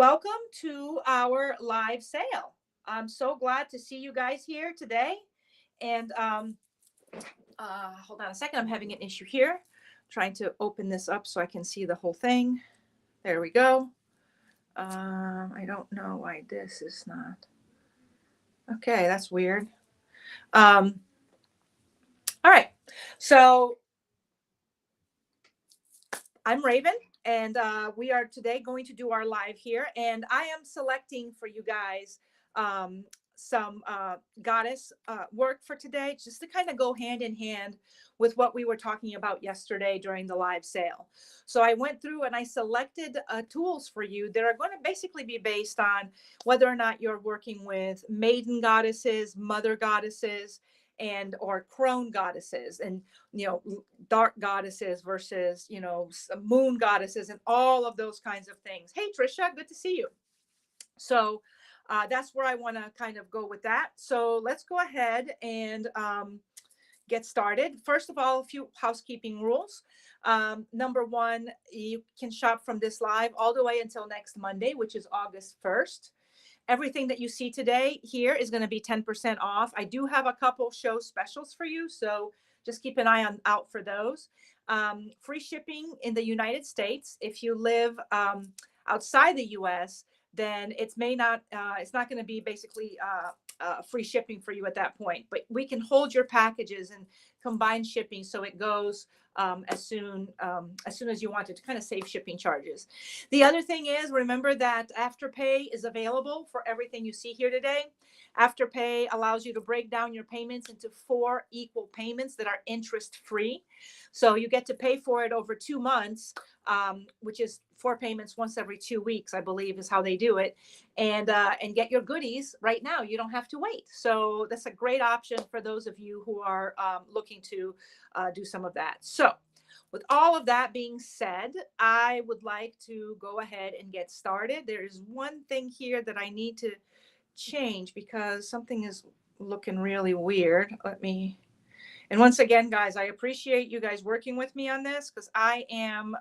Welcome to our live sale. I'm so glad to see you guys here today. And hold on a second, I'm having an issue here. Trying to open this up so I can see the whole thing. There we go. I don't know why this is not. Okay, that's weird. All right, so I'm Raven, and we are today going to do our live here, and I am selecting for you guys some goddess work for today, just to kind of go hand in hand with what we were talking about yesterday during the live sale. So I went through and I selected tools for you that are going to basically be based on whether or not you're working with maiden goddesses, mother goddesses, and or crone goddesses, and dark goddesses versus moon goddesses, and all of those kinds of things. Hey Trisha, good to see you. So that's where I want to kind of go with that. So let's go ahead and get started. First of all, a few housekeeping rules. Number one, you can shop from this live all the way until next Monday, which is August 1st. Everything that you see today here is going to be 10% off. I do have a couple show specials for you, so just keep an eye out for those. Free shipping in the United States. If you live outside the US, then it's not going to be basically free shipping for you at that point. But we can hold your packages and combine shipping so it goes as soon as you want it, to kind of save shipping charges. The other thing is, remember that Afterpay is available for everything you see here today. Afterpay allows you to break down your payments into 4 equal payments that are interest free. So you get to pay for it over 2 months, which is 4 payments once every 2 weeks, I believe is how they do it, and get your goodies right now. You don't have to wait. So that's a great option for those of you who are looking to do some of that. So with all of that being said, I would like to go ahead and get started. There's one thing here that I need to change because something is looking really weird. And once again, guys, I appreciate you guys working with me on this, because I am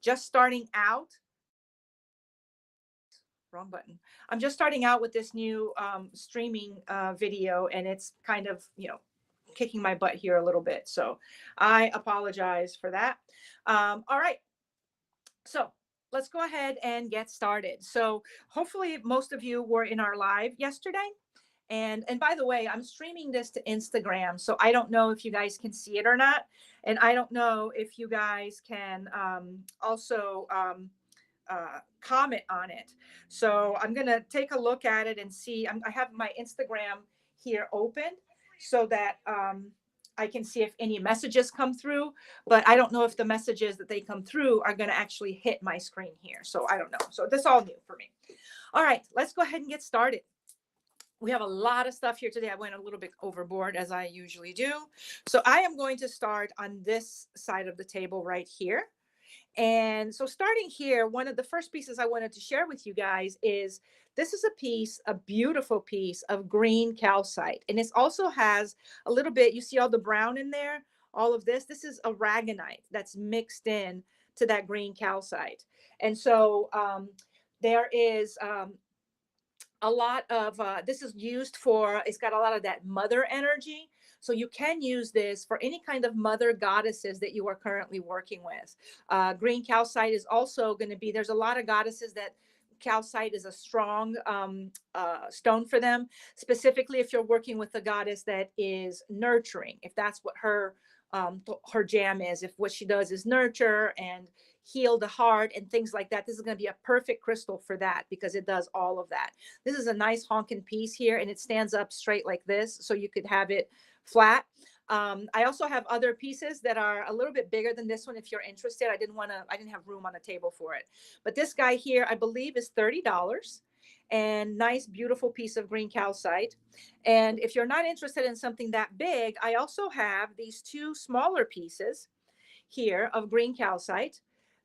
just starting out. Wrong button. I'm just starting out with this new streaming video, and it's kind of, kicking my butt here a little bit. So I apologize for that. All right. So let's go ahead and get started. So hopefully most of you were in our live yesterday. And by the way, I'm streaming this to Instagram, so I don't know if you guys can see it or not. And I don't know if you guys can also comment on it. So I'm going to take a look at it and see. I have my Instagram here open so that I can see if any messages come through, but I don't know if the messages that they come through are going to actually hit my screen here. So I don't know. So this is all new for me. All right, let's go ahead and get started. We have a lot of stuff here today. I went a little bit overboard, as I usually do. So I am going to start on this side of the table right here. And so starting here, one of the first pieces I wanted to share with you guys is this is a beautiful piece of green calcite. And it also has a little bit, you see all the brown in there, all of this. This is aragonite that's mixed in to that green calcite. And so there is a lot of, this is used for, it's got a lot of that mother energy. So you can use this for any kind of mother goddesses that you are currently working with. Green calcite is also going to be, there's a lot of goddesses that calcite is a strong stone for them, specifically if you're working with a goddess that is nurturing, if that's what her jam is, if what she does is nurture and heal the heart and things like that. This is going to be a perfect crystal for that, because it does all of that. This is a nice honking piece here, and it stands up straight like this, so you could have it flat. I also have other pieces that are a little bit bigger than this one. If you're interested, I didn't have room on the table for it, but this guy here, I believe, is $30, and nice, beautiful piece of green calcite. And if you're not interested in something that big, I also have these 2 smaller pieces here of green calcite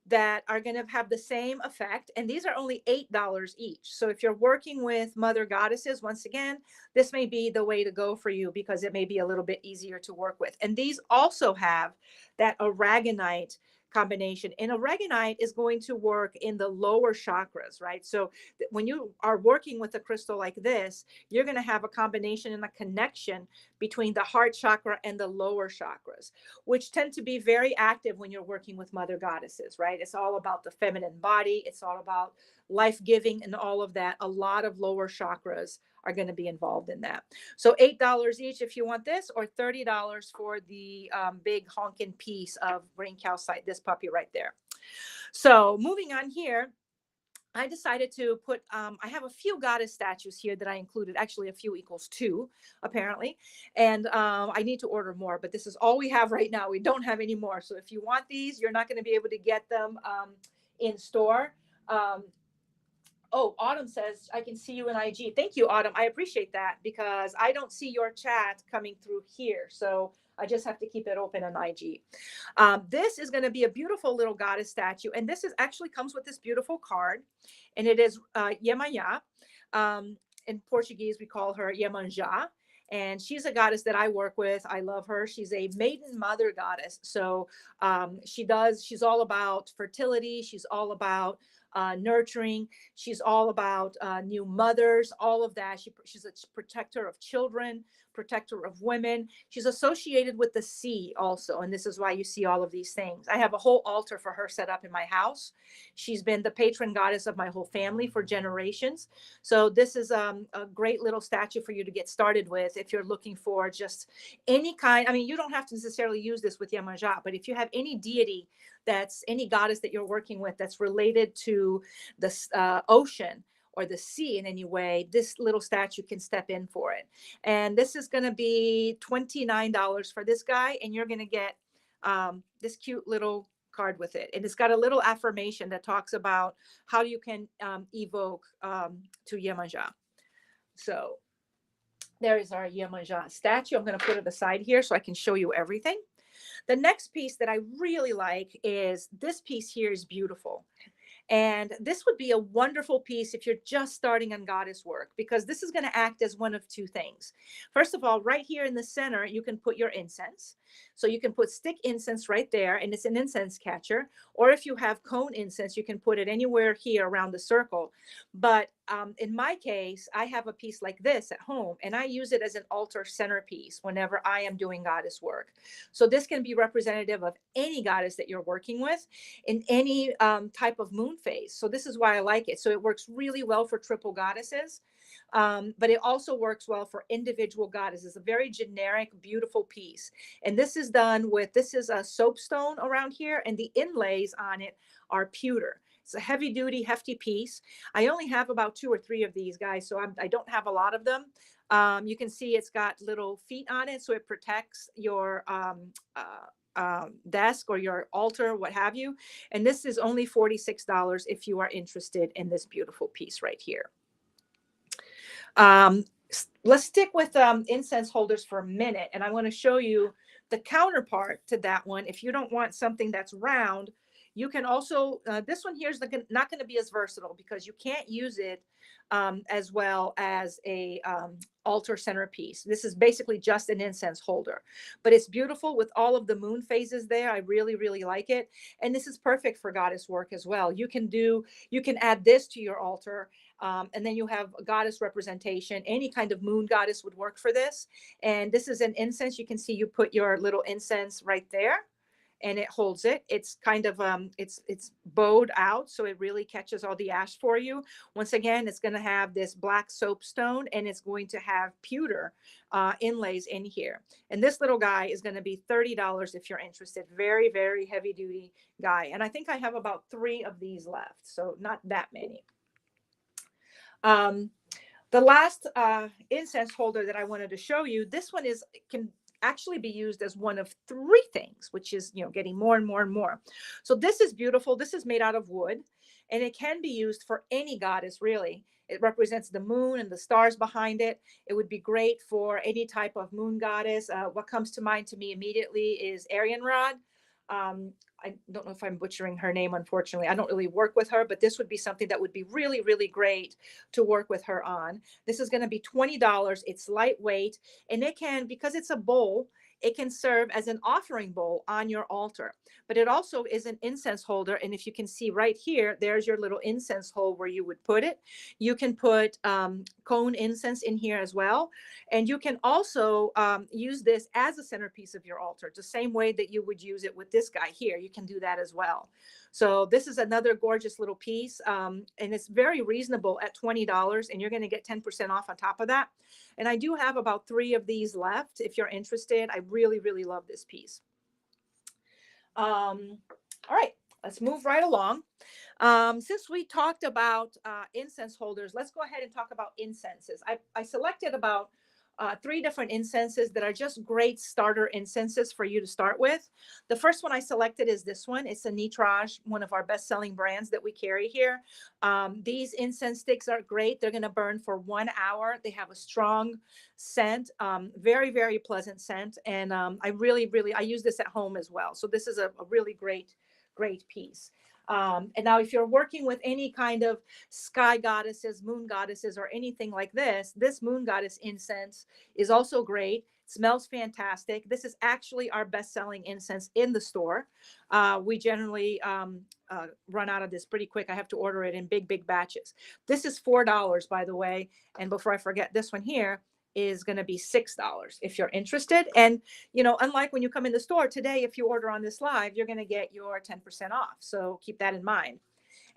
that are going to have the same effect. And these are only $8 each. So if you're working with mother goddesses, once again, this may be the way to go for you, because it may be a little bit easier to work with. And these also have that aragonite combination. And aragonite is going to work in the lower chakras, right? So when you are working with a crystal like this, you're going to have a combination and a connection between the heart chakra and the lower chakras, which tend to be very active when you're working with mother goddesses, right? It's all about the feminine body. It's all about life giving and all of that. A lot of lower chakras are going to be involved in that. So $8 each if you want this, or $30 for the big honking piece of green calcite, this puppy right there. So moving on here, I decided to put, I have a few goddess statues here that I included. Actually, a few equals two, apparently. And I need to order more, but this is all we have right now. We don't have any more. So if you want these, you're not going to be able to get them in store. Oh, Autumn says, I can see you in IG. Thank you, Autumn. I appreciate that because I don't see your chat coming through here. So I just have to keep it open on IG. This is going to be a beautiful little goddess statue. And this is actually comes with this beautiful card. And it is Iemanjá. In Portuguese, we call her Iemanjá. And she's a goddess that I work with. I love her. She's a maiden mother goddess. So she's all about fertility. She's all about nurturing. She's all about new mothers, all of that. She's a protector of children, protector of women. She's associated with the sea also. And this is why you see all of these things. I have a whole altar for her set up in my house. She's been the patron goddess of my whole family for generations. So this is a great little statue for you to get started with if you're looking for just any kind. I mean, you don't have to necessarily use this with Iemanjá, but if you have any deity that's any goddess that you're working with that's related to the ocean or the sea in any way, this little statue can step in for it. And this is going to be $29 for this guy. And you're going to get this cute little card with it. And it's got a little affirmation that talks about how you can evoke to Iemanjá. So there is our Iemanjá statue. I'm going to put it aside here so I can show you everything. The next piece that I really like is this piece here is beautiful. And this would be a wonderful piece if you're just starting on goddess work, because this is going to act as one of two things. First of all, right here in the center, you can put your incense. So you can put stick incense right there, and it's an incense catcher. Or if you have cone incense, you can put it anywhere here around the circle. But in my case, I have a piece like this at home, and I use it as an altar centerpiece whenever I am doing goddess work. So this can be representative of any goddess that you're working with in any type of moon phase. So this is why I like it. So it works really well for triple goddesses, but it also works well for individual goddesses. It's a very generic, beautiful piece. And this is done with, this is a soapstone around here, and the inlays on it are pewter. It's a heavy duty, hefty piece. I only have about 2 or 3 of these guys, so I don't have a lot of them. You can see it's got little feet on it, so it protects your desk or your altar, what have you. And this is only $46 if you are interested in this beautiful piece right here. Let's stick with incense holders for a minute, and I want to show you the counterpart to that one. If you don't want something that's round, you can also, this one here is not going to be as versatile because you can't use it as well as a altar centerpiece. This is basically just an incense holder, but it's beautiful with all of the moon phases there. I really, really like it. And this is perfect for goddess work as well. You can add this to your altar. And then you have a goddess representation. Any kind of moon goddess would work for this. And this is an incense. You can see you put your little incense right there, and it holds it. It's kind of, it's bowed out, so it really catches all the ash for you. Once again, it's going to have this black soapstone, and it's going to have pewter inlays in here. And this little guy is going to be $30 if you're interested. Very, very heavy duty guy. And I think I have about 3 of these left, so not that many. The last incense holder that I wanted to show you, this one can actually be used as one of 3 things, which is, getting more and more and more. So this is beautiful. This is made out of wood, and it can be used for any goddess, really. It represents the moon and the stars behind it. It would be great for any type of moon goddess. What comes to mind to me immediately is Arianrod. I don't know if I'm butchering her name, unfortunately. I don't really work with her, but this would be something that would be really, really great to work with her on. This is going to be $20. It's lightweight, and it can, because it's a bowl, It can serve as an offering bowl on your altar, but it also is an incense holder. And if you can see right here, there's your little incense hole where you would put it. You can put cone incense in here as well. And you can also use this as a centerpiece of your altar, the same way that you would use it with this guy here. You can do that as well. So this is another gorgeous little piece. And it's very reasonable at $20, and you're going to get 10% off on top of that. And I do have about 3 of these left if you're interested. I really, really love this piece. All right, let's move right along. Since we talked about incense holders, let's go ahead and talk about incenses. I selected about 3 different incenses that are just great starter incenses for you to start with. The first one I selected is this one. It's a Nitrage, one of our best-selling brands that we carry here. These incense sticks are great. They're going to burn for 1 hour. They have a strong scent, very, very pleasant scent. And I use this at home as well. So this is a really great piece. And now if you're working with any kind of sky goddesses, moon goddesses, or anything like this moon goddess incense is also great. It smells fantastic. This is actually our best-selling incense in the store. We generally run out of this pretty quick. I have to order it in big batches. This is $4, by the way. And before I forget, this one here is going to be $6 if you're interested. And, you know, unlike when you come in the store today, if you order on this live, you're going to get your 10% off. So keep that in mind.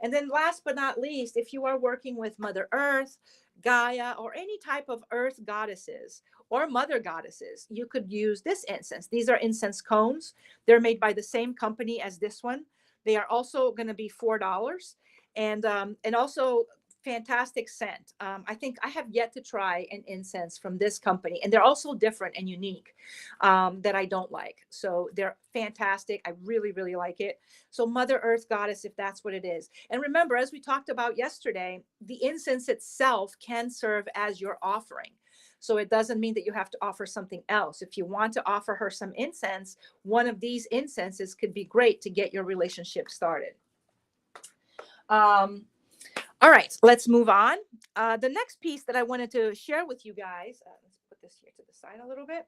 And then last but not least, if you are working with Mother Earth, Gaia, or any type of earth goddesses or mother goddesses, you could use this incense. These are incense cones. They're made by the same company as this one. They are also going to be $4. And also fantastic scent. I think I have yet to try an incense from this company, and they're also different and unique that I don't like. So they're fantastic. I really, really like it. So Mother Earth Goddess, if that's what it is. And remember, as we talked about yesterday, the incense itself can serve as your offering. So it doesn't mean that you have to offer something else. If you want to offer her some incense, one of these incenses could be great to get your relationship started. All right, let's move on. The next piece that I wanted to share with you guys, let's put this here to the side a little bit.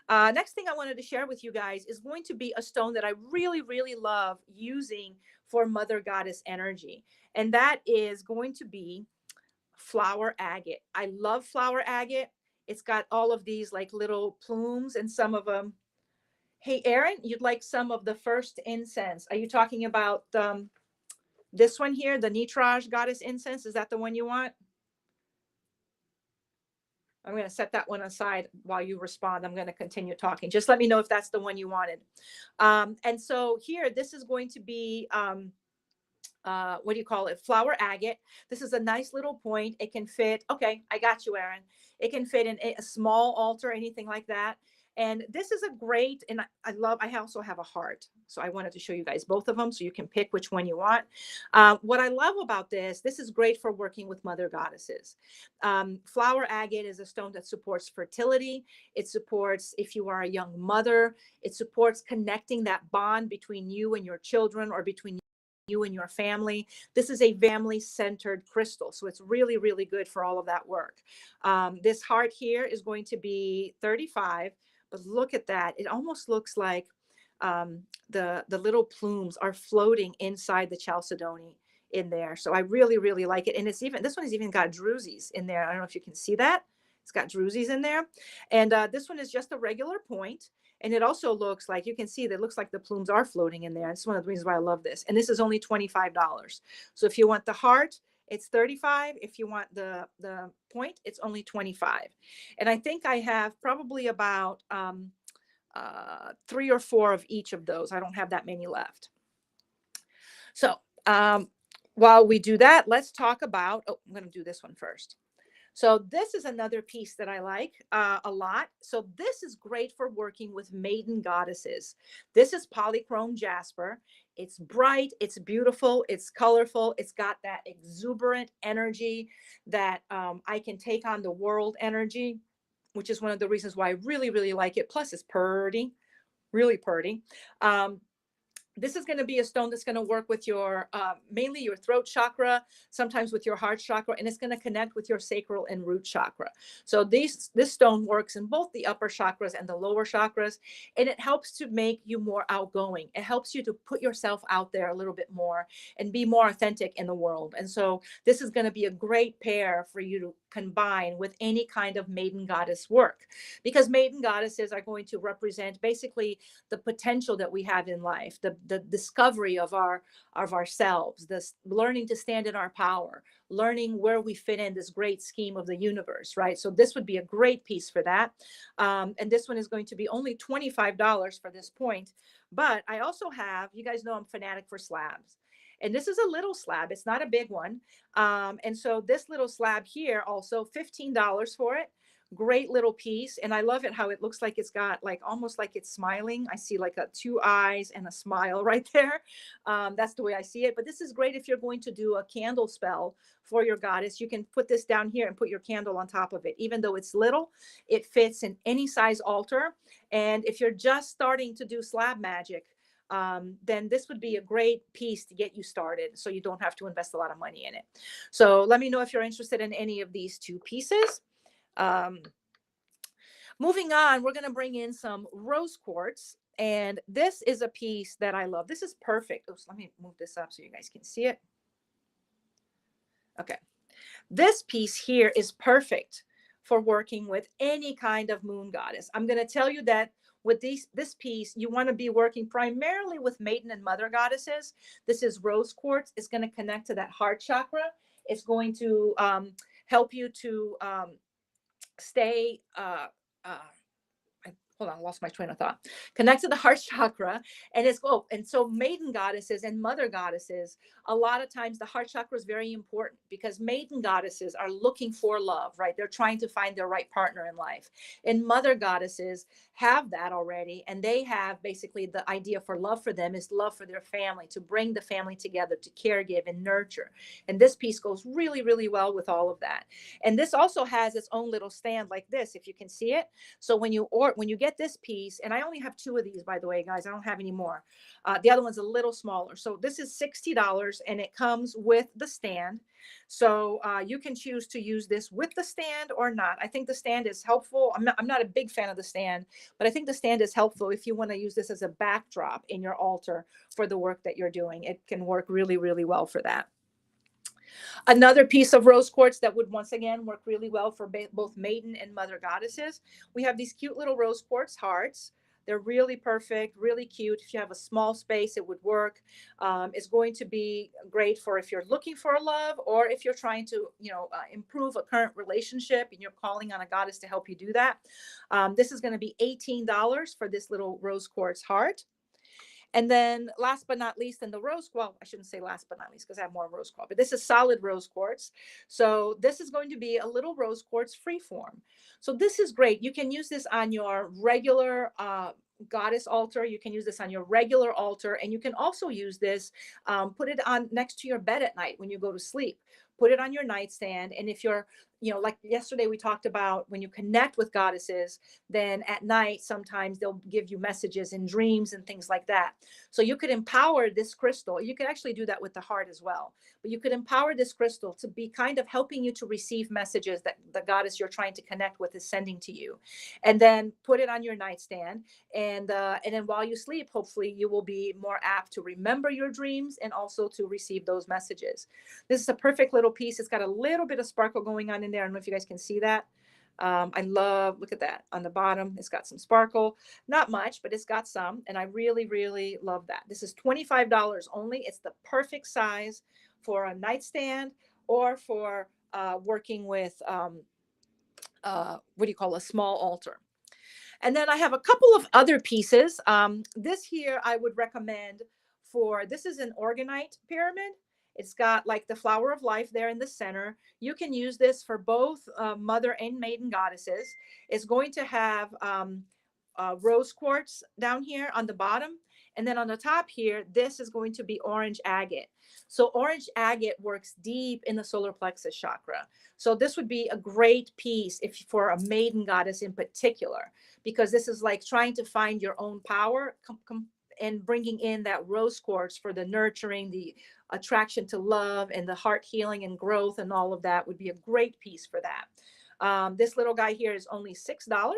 Next thing I wanted to share with you guys is going to be a stone that I really, really love using for Mother Goddess energy. And that is going to be flower agate. I love flower agate. It's got all of these like little plumes and some of them. Hey, Aaron, you'd like some of the first incense. Are you talking about this one here, the Nitrage Goddess incense? Is that the one you want? I'm going to set that one aside while you respond. I'm going to continue talking. Just let me know if that's the one you wanted. And so here, this is going to be, what do you call it? Flower agate. This is a nice little point. It can fit. Okay, I got you, Aaron. It can fit in a small altar, anything like that. And this is a great, and I also have a heart. So I wanted to show you guys both of them so you can pick which one you want. What I love about this is great for working with mother goddesses. Flower agate is a stone that supports fertility. It supports if you are a young mother. It supports connecting that bond between you and your children, or between you and your family. This is a family-centered crystal, so it's really, really good for all of that work. This heart here is going to be $35. But look at that. It almost looks like the little plumes are floating inside the chalcedony in there. So I really, really like it. And it's even, this one has even got drusies in there. I don't know if you can see that. It's got drusies in there. And this one is just a regular point. And it also looks like, you can see that it looks like the plumes are floating in there. It's one of the reasons why I love this. And this is only $25. So if you want the heart, it's $35. If you want the point, it's only $25. And I think I have probably about 3 or 4 of each of those. I don't have that many left. So while we do that, let's talk about, I'm going to do this one first. So this is another piece that I like a lot. So this is great for working with maiden goddesses. This is polychrome jasper. It's bright, it's beautiful, it's colorful. It's got that exuberant energy that I can take on the world energy, which is one of the reasons why I really, really like it. Plus it's pretty, really pretty. This is going to be a stone that's going to work with your mainly your throat chakra, sometimes with your heart chakra, and it's going to connect with your sacral and root chakra. So this stone works in both the upper chakras and the lower chakras, and it helps to make you more outgoing. It helps you to put yourself out there a little bit more and be more authentic in the world. And so this is going to be a great pair for you to combine with any kind of maiden goddess work, because maiden goddesses are going to represent basically the potential that we have in life, the discovery of ourselves, this learning to stand in our power, learning where we fit in this great scheme of the universe, right? So this would be a great piece for that. And this one is going to be only $25 for this point. But I also have, you guys know I'm fanatic for slabs. And this is a little slab. It's not a big one. And so this little slab here, also $15 for it. Great little piece. And I love it how it looks like it's got like almost like it's smiling. I see like two eyes and a smile right there. That's the way I see it. But this is great if you're going to do a candle spell for your goddess. You can put this down here and put your candle on top of it. Even though it's little, it fits in any size altar. And if you're just starting to do slab magic, then this would be a great piece to get you started, so you don't have to invest a lot of money in it. So let me know if you're interested in any of these two pieces. Moving on, we're going to bring in some rose quartz, and this is a piece that I love. This is perfect. Oops, let me move this up so you guys can see it. Okay. This piece here is perfect for working with any kind of moon goddess. I'm going to tell you that with this piece, you want to be working primarily with maiden and mother goddesses. This is rose quartz. It's going to connect to that heart chakra. It's going to help you to stay hold on, I lost my train of thought. Connect to the heart chakra. And and so maiden goddesses and mother goddesses, a lot of times the heart chakra is very important, because maiden goddesses are looking for love, right? They're trying to find their right partner in life. And mother goddesses have that already. And they have basically the idea for love for them is love for their family, to bring the family together, to caregive and nurture. And this piece goes really, really well with all of that. And this also has its own little stand like this, if you can see it. So when you get this piece, and I only have two of these, by the way, guys, I don't have any more. The other one's a little smaller. So this is $60, and it comes with the stand. So you can choose to use this with the stand or not. I think the stand is helpful. I'm not a big fan of the stand, but I think the stand is helpful if you want to use this as a backdrop in your altar for the work that you're doing. It can work really, really well for that. Another piece of rose quartz that would once again work really well for both maiden and mother goddesses. We have these cute little rose quartz hearts. They're really perfect, really cute. If you have a small space, it would work. It's going to be great for if you're looking for a love, or if you're trying to, improve a current relationship and you're calling on a goddess to help you do that. This is going to be $18 for this little rose quartz heart. And then last but not least, in the rose, well, I shouldn't say last but not least because I have more rose quartz, but this is solid rose quartz. So this is going to be a little rose quartz freeform. So this is great. You can use this on your regular goddess altar. You can use this on your regular altar. And you can also use this, put it on next to your bed at night when you go to sleep. Put it on your nightstand. And if you're, like yesterday we talked about, when you connect with goddesses, then at night, sometimes they'll give you messages in dreams and things like that. So you could empower this crystal. You could actually do that with the heart as well. But you could empower this crystal to be kind of helping you to receive messages that the goddess you're trying to connect with is sending to you. And then put it on your nightstand. And then while you sleep, hopefully you will be more apt to remember your dreams and also to receive those messages. This is a perfect little piece. It's got a little bit of sparkle going on in there. I don't know if you guys can see that. I love, look at that on the bottom. It's got some sparkle, not much, but it's got some. And I really, really love that. This is $25 only. It's the perfect size for a nightstand or for working with, what do you call a small altar. And then I have a couple of other pieces. This here I would recommend this is an organite pyramid. It's got like the flower of life there in the center. You can use this for both mother and maiden goddesses. It's going to have rose quartz down here on the bottom. And then on the top here, this is going to be orange agate. So orange agate works deep in the solar plexus chakra. So this would be a great piece for a maiden goddess in particular, because this is like trying to find your own power, and bringing in that rose quartz for the nurturing, the attraction to love, and the heart healing and growth and all of that would be a great piece for that. This little guy here is only $6.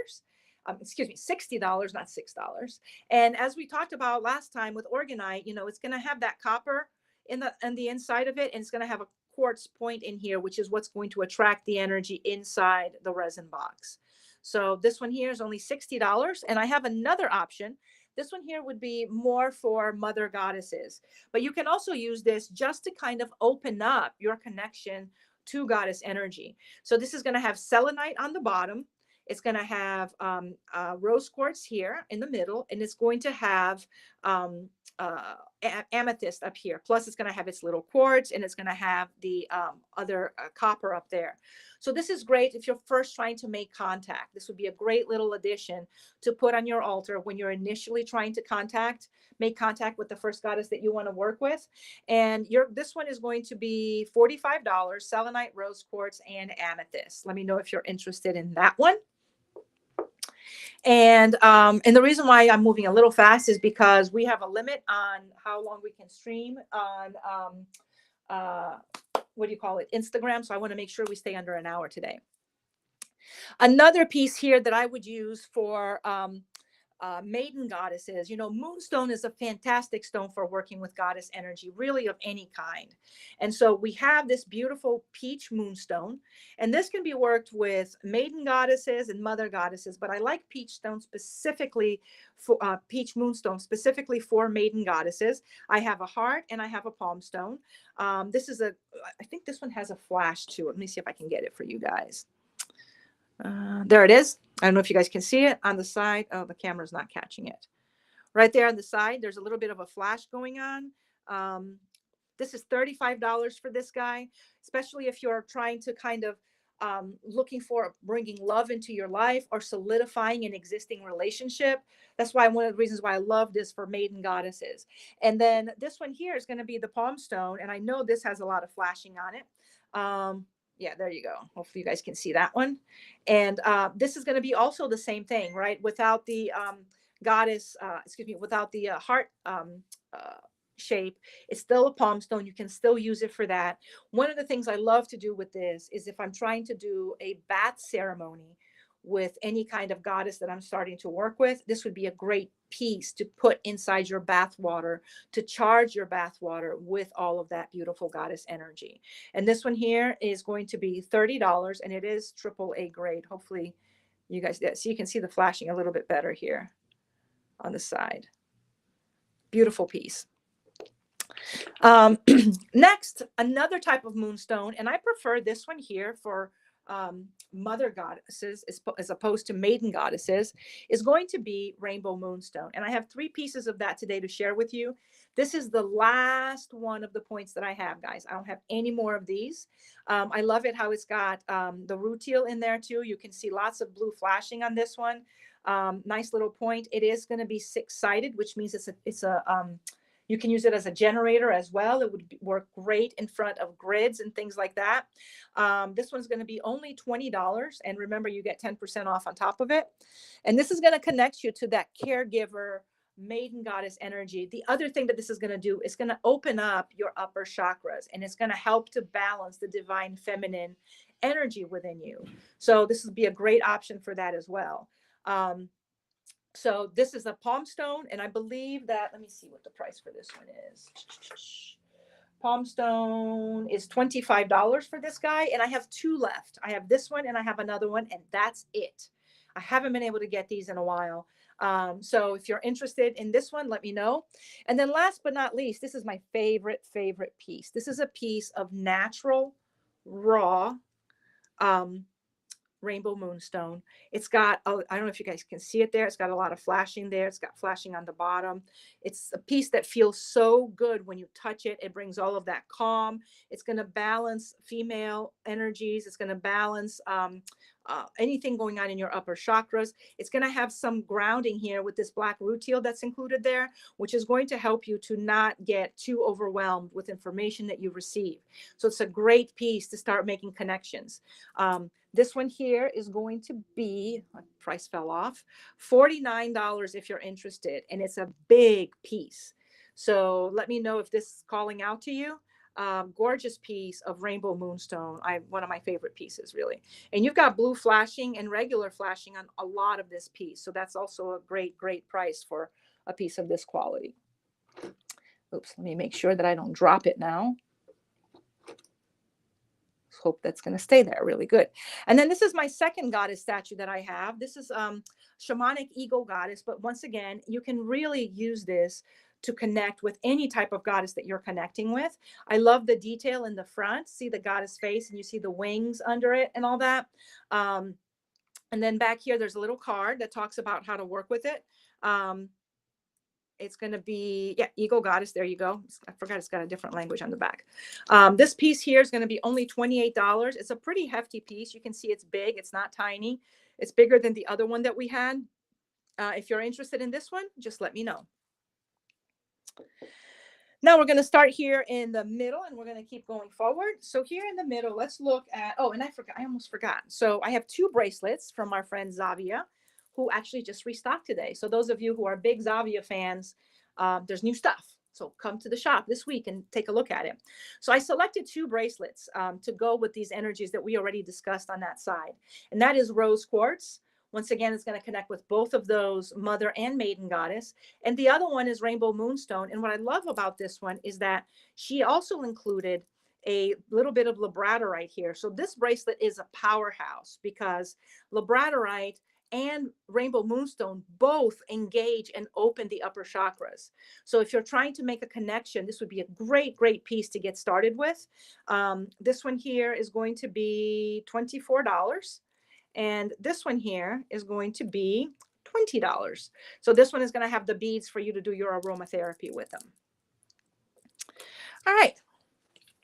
Excuse me, $60, not $6. And as we talked about last time with orgonite, you know, it's going to have that copper in the inside of it, and it's going to have a quartz point in here, which is what's going to attract the energy inside the resin box. So this one here is only $60. And I have another option. This one here would be more for mother goddesses, but you can also use this just to kind of open up your connection to goddess energy. So this is going to have selenite on the bottom. It's going to have rose quartz here in the middle, and it's going to have amethyst up here. Plus, it's going to have its little quartz, and it's going to have the other copper up there. So this is great if you're first trying to make contact. This would be a great little addition to put on your altar when you're initially trying to make contact with the first goddess that you want to work with. And this one is going to be $45, selenite, rose quartz, and amethyst. Let me know if you're interested in that one. And the reason why I'm moving a little fast is because we have a limit on how long we can stream on what do you call it, Instagram. So I want to make sure we stay under an hour today. Another piece here that I would use for maiden goddesses, you know, moonstone is a fantastic stone for working with goddess energy, really of any kind. And so we have this beautiful peach moonstone, and this can be worked with maiden goddesses and mother goddesses, but I like peach stone specifically for peach moonstone specifically for maiden goddesses. I have a heart and I have a palm stone. This is I think this one has a flash too. Let me see if I can get it for you guys. There it is. I don't know if you guys can see it on the side. Oh, the camera's not catching it. Right there on the side, there's a little bit of a flash going on. This is $35 for this guy, especially if you're trying to kind of looking for bringing love into your life or solidifying an existing relationship. That's why one of the reasons why I love this for maiden goddesses. And then this one here is going to be the palm stone. And I know this has a lot of flashing on it. Yeah, there you go. Hopefully you guys can see that one. And this is going to be also the same thing, right? Without the goddess, without the heart shape, it's still a palm stone. You can still use it for that. One of the things I love to do with this is if I'm trying to do a bath ceremony with any kind of goddess that I'm starting to work with, this would be a great piece to put inside your bath water to charge your bath water with all of that beautiful goddess energy. And this one here is going to be $30, and it is AAA grade. Hopefully you guys, so you can see the flashing a little bit better here on the side. Beautiful piece. Next, another type of moonstone, and I prefer this one here for mother goddesses as opposed to maiden goddesses, is going to be rainbow moonstone. And I have 3 pieces of that today to share with you. This is the last one of the points that I have, guys. I don't have any more of these. I love it how it's got the rutile in there too. You can see lots of blue flashing on this one. Nice little point. It is going to be 6-sided, which means it's a you can use it as a generator as well. It would work great in front of grids and things like that. This one's going to be only $20. And remember, you get 10% off on top of it. And this is going to connect you to that caregiver, maiden goddess energy. The other thing that this is going to do is going to open up your upper chakras, and it's going to help to balance the divine feminine energy within you. So this would be a great option for that as well. So this is a palm stone, and I believe that, let me see what the price for this one is. Palm stone is $25 for this guy, and I have 2 left. I have this one and I have another one, and that's it. I haven't been able to get these in a while. So if you're interested in this one, let me know. And then last but not least, this is my favorite piece. This is a piece of natural, raw, rainbow moonstone. It's got, I don't know if you guys can see it there. It's got a lot of flashing there. It's got flashing on the bottom. It's a piece that feels so good when you touch it. It brings all of that calm. It's going to balance female energies. It's going to balance anything going on in your upper chakras. It's going to have some grounding here with this black rutile that's included there, which is going to help you to not get too overwhelmed with information that you receive. So it's a great piece to start making connections. This one here is going to be, price fell off, $49 if you're interested. And it's a big piece. So let me know if this is calling out to you. Gorgeous piece of rainbow moonstone. One of my favorite pieces, really. And you've got blue flashing and regular flashing on a lot of this piece. So that's also a great, great price for a piece of this quality. Oops, let me make sure that I don't drop it now. Hope that's going to stay there. Really good. And then this is my second goddess statue that I have. This is shamanic eagle goddess. But once again, you can really use this to connect with any type of goddess that you're connecting with. I love the detail in the front. See the goddess face and you see the wings under it and all that. And then back here, there's a little card that talks about how to work with it. It's going to be, yeah, eagle goddess. There you go. I forgot it's got a different language on the back. This piece here is going to be only $28. It's a pretty hefty piece. You can see it's big. It's not tiny. It's bigger than the other one that we had. If you're interested in this one, just let me know. Now we're going to start here in the middle and we're going to keep going forward. So here in the middle, let's look at, oh, and I almost forgot. So I have two bracelets from our friend Zavia, who actually just restocked today. So those of you who are big Zavia fans, there's new stuff. So come to the shop this week and take a look at it. So I selected two bracelets to go with these energies that we already discussed on that side. And that is rose quartz. Once again, it's going to connect with both of those, mother and maiden goddess. And the other one is rainbow moonstone. And what I love about this one is that she also included a little bit of labradorite here. So this bracelet is a powerhouse because labradorite and rainbow moonstone both engage and open the upper chakras. So if you're trying to make a connection, this would be a great, great piece to get started with. This one here is going to be $24. And this one here is going to be $20. So this one is going to have the beads for you to do your aromatherapy with them. All right,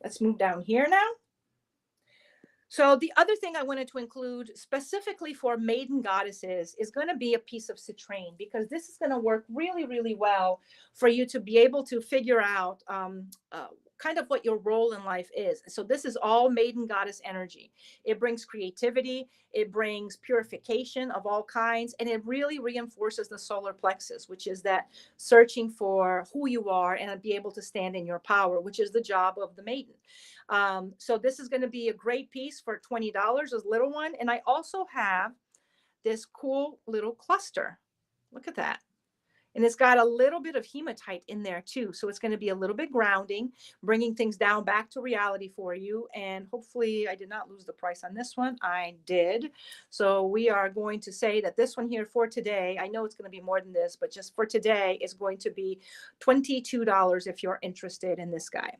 let's move down here now. So the other thing I wanted to include specifically for maiden goddesses is going to be a piece of citrine, because this is going to work really, really well for you to be able to figure out kind of what your role in life is. So this is all maiden goddess energy. It brings creativity, it brings purification of all kinds, and it really reinforces the solar plexus, which is that searching for who you are and be able to stand in your power, which is the job of the maiden. So this is going to be a great piece for $20, this little one. And I also have this cool little cluster. Look at that. And it's got a little bit of hematite in there too. So it's going to be a little bit grounding, bringing things down back to reality for you. And hopefully I did not lose the price on this one. I did. So we are going to say that this one here for today, I know it's going to be more than this, but just for today is going to be $22 if you're interested in this guy.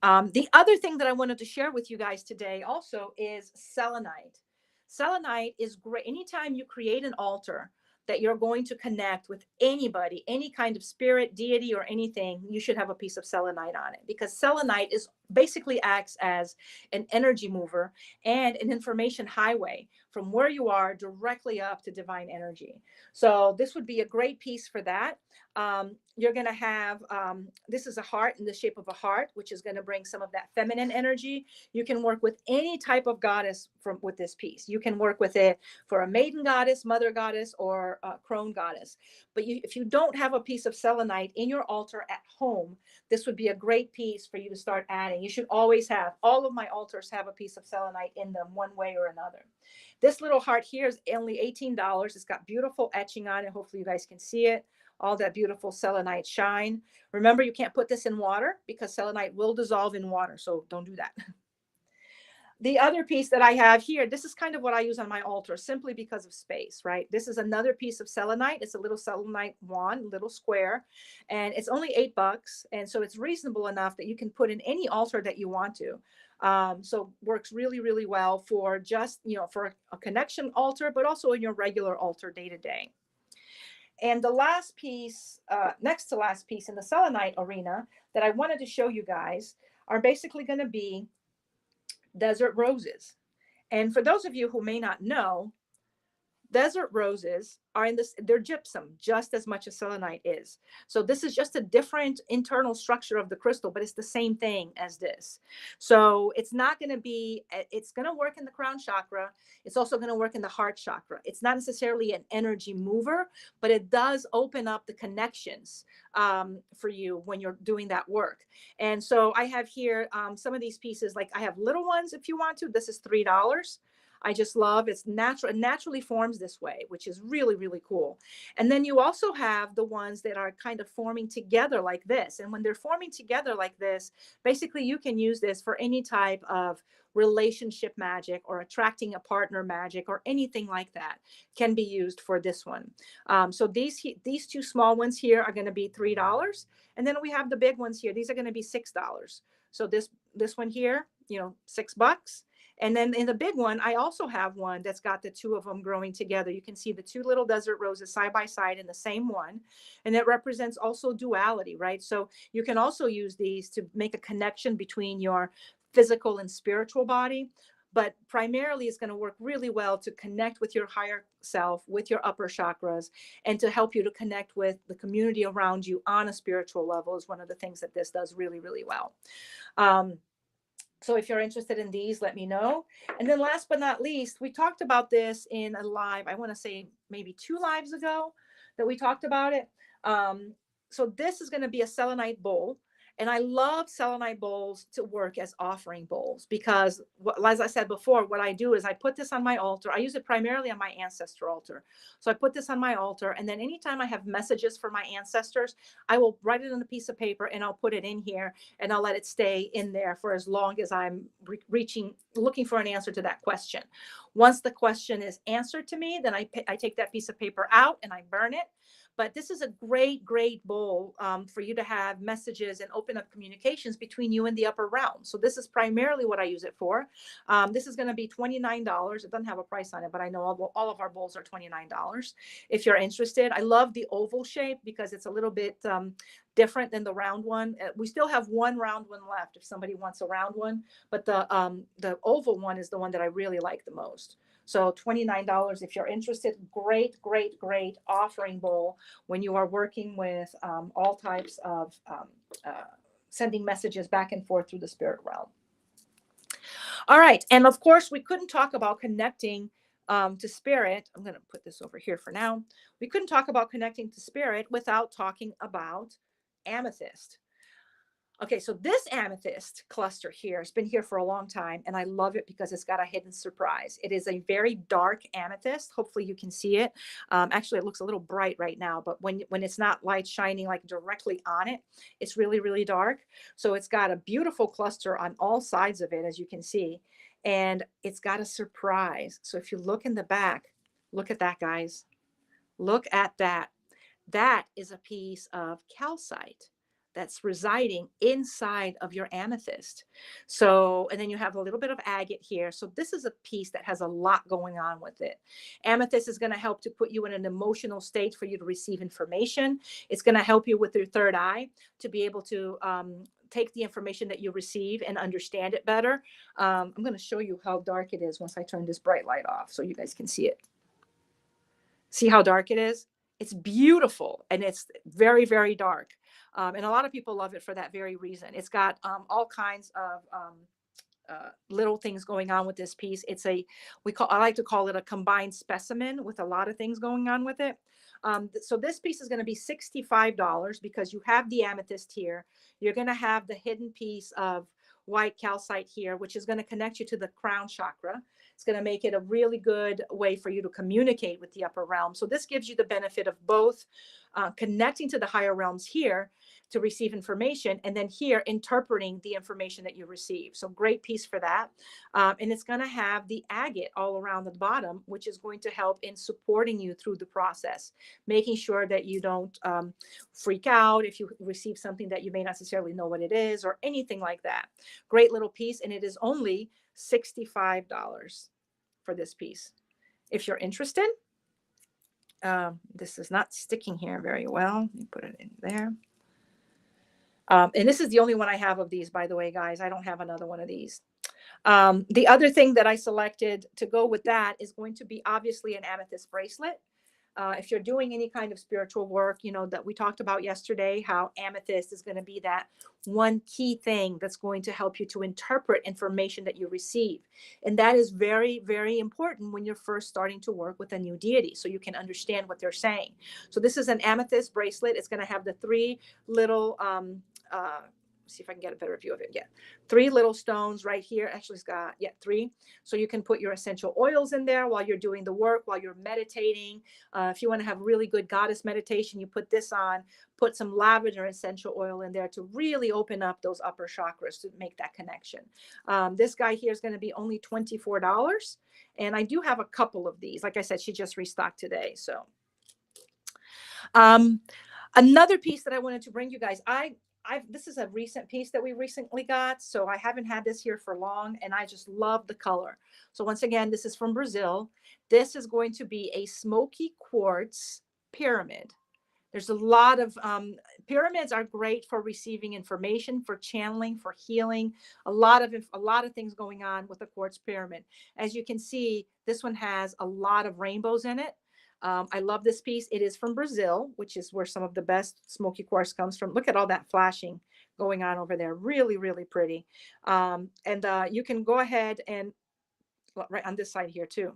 The other thing that I wanted to share with you guys today also is selenite. Selenite is great. Anytime you create an altar that you're going to connect with anybody, any kind of spirit, deity, or anything, you should have a piece of selenite on it, because selenite is basically acts as an energy mover and an information highway from where you are directly up to divine energy. So this would be a great piece for that. You're going to have, this is a heart in the shape of a heart, which is going to bring some of that feminine energy. You can work with any type of goddess with this piece. You can work with it for a maiden goddess, mother goddess, or a crone goddess. But if you don't have a piece of selenite in your altar at home, this would be a great piece for you to start adding. You should always have, all of my altars have a piece of selenite in them one way or another. This little heart here is only $18. It's got beautiful etching on it. Hopefully you guys can see it. All that beautiful selenite shine. Remember, you can't put this in water because selenite will dissolve in water. So don't do that. The other piece that I have here, this is kind of what I use on my altar simply because of space, right? This is another piece of selenite. It's a little selenite wand, little square, and it's only $8. And so it's reasonable enough that you can put in any altar that you want to. So works really, really well for just, for a connection altar, but also in your regular altar day to day. And the last piece, next to last piece in the selenite arena that I wanted to show you guys are basically going to be desert roses. And for those of you who may not know, desert roses are in this, they're gypsum just as much as selenite is. So this is just a different internal structure of the crystal, but it's the same thing as this. So it's not going to be, it's going to work in the crown chakra. It's also going to work in the heart chakra. It's not necessarily an energy mover, but it does open up the connections for you when you're doing that work. And so I have here some of these pieces, like I have little ones if you want to. This is $3. I just love it's natural. It naturally forms this way, which is really, really cool. And then you also have the ones that are kind of forming together like this. And when they're forming together like this, basically you can use this for any type of relationship magic or attracting a partner magic or anything like that can be used for this one. So these two small ones here are going to be $3. And then we have the big ones here. These are going to be $6. So this one here, you know, $6. And then in the big one, I also have one that's got the two of them growing together. You can see the two little desert roses side by side in the same one. And that represents also duality, right? So you can also use these to make a connection between your physical and spiritual body. But primarily it's going to work really well to connect with your higher self, with your upper chakras, and to help you to connect with the community around you on a spiritual level is one of the things that this does really, really well. So if you're interested in these, let me know. And then last but not least, we talked about this in a live, I want to say maybe 2 lives ago that we talked about it. So this is going to be a selenite bowl. And I love selenite bowls to work as offering bowls because, as I said before, what I do is I put this on my altar. I use it primarily on my ancestor altar. So I put this on my altar. And then anytime I have messages for my ancestors, I will write it on a piece of paper and I'll put it in here and I'll let it stay in there for as long as I'm looking for an answer to that question. Once the question is answered to me, then I take that piece of paper out and I burn it. But this is a great, great bowl for you to have messages and open up communications between you and the upper realm. So this is primarily what I use it for. This is going to be $29. It doesn't have a price on it, but I know all of our bowls are $29. If you're interested, I love the oval shape because it's a little bit different than the round one. We still have one round one left if somebody wants a round one, but the oval one is the one that I really like the most. So $29 if you're interested. Great, great, great offering bowl when you are working with all types of sending messages back and forth through the spirit realm. All right. And of course, we couldn't talk about connecting to spirit. I'm going to put this over here for now. We couldn't talk about connecting to spirit without talking about amethyst. Okay, so this amethyst cluster here has been here for a long time, and I love it because it's got a hidden surprise. It is a very dark amethyst. Hopefully you can see it. Actually, it looks a little bright right now, but when it's not light shining like directly on it, it's really, really dark. So it's got a beautiful cluster on all sides of it, as you can see, and it's got a surprise. So if you look in the back, look at that, guys. Look at that. That is a piece of calcite that's residing inside of your amethyst. So, and then you have a little bit of agate here. So this is a piece that has a lot going on with it. Amethyst is going to help to put you in an emotional state for you to receive information. It's going to help you with your third eye to be able to take the information that you receive and understand it better. I'm going to show you how dark it is once I turn this bright light off so you guys can see it. See how dark it is? It's beautiful and it's very, very dark. And a lot of people love it for that very reason. It's got all kinds of little things going on with this piece. It's I like to call it a combined specimen with a lot of things going on with it. So this piece is going to be $65 because you have the amethyst here. You're going to have the hidden piece of white calcite here, which is going to connect you to the crown chakra. It's going to make it a really good way for you to communicate with the upper realm. So this gives you the benefit of both connecting to the higher realms here to receive information, and then here interpreting the information that you receive. So great piece for that. And it's going to have the agate all around the bottom, which is going to help in supporting you through the process, making sure that you don't freak out if you receive something that you may not necessarily know what it is or anything like that. Great little piece. And it is only $65 for this piece. If you're interested, this is not sticking here very well. Let me put it in there. And this is the only one I have of these, by the way, guys. I don't have another one of these. The other thing that I selected to go with that is going to be obviously an amethyst bracelet. If you're doing any kind of spiritual work, you know, that we talked about yesterday, how amethyst is going to be that one key thing that's going to help you to interpret information that you receive. And that is very, very important when you're first starting to work with a new deity, so you can understand what they're saying. So this is an amethyst bracelet. It's going to have the three little, see if I can get a better view of it. Yeah, three little stones right here. Actually, it's got, yeah, three. So you can put your essential oils in there while you're doing the work, while you're meditating. If you want to have really good goddess meditation, you put this on, put some lavender essential oil in there to really open up those upper chakras to make that connection. This guy here is going to be only $24. And I do have a couple of these. Like I said, she just restocked today. So another piece that I wanted to bring you guys, this is a recent piece that we recently got, so I haven't had this here for long, and I just love the color. So once again, this is from Brazil. This is going to be a smoky quartz pyramid. There's a lot of pyramids are great for receiving information, for channeling, for healing. A lot of things going on with the quartz pyramid. As you can see, this one has a lot of rainbows in it. I love this piece. It is from Brazil, which is where some of the best smoky quartz comes from. Look at all that flashing going on over there. Really, really pretty. And you can go ahead and, well, right on this side here too.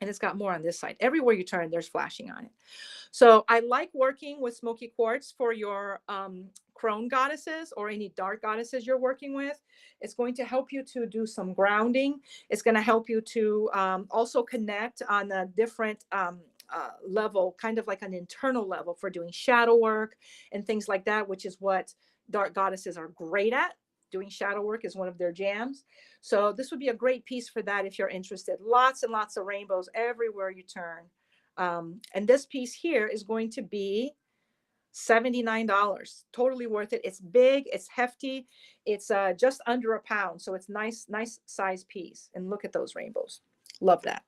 And it's got more on this side. Everywhere you turn, there's flashing on it. So I like working with smoky quartz for your crone goddesses or any dark goddesses you're working with. It's going to help you to do some grounding. It's going to help you to also connect on a different level, kind of like an internal level for doing shadow work and things like that, which is what dark goddesses are great at. Doing shadow work is one of their jams. So this would be a great piece for that if you're interested. Lots and lots of rainbows everywhere you turn. And this piece here is going to be $79. Totally worth it. It's big, it's hefty, it's just under a pound. So it's nice size piece. And look at those rainbows. Love that.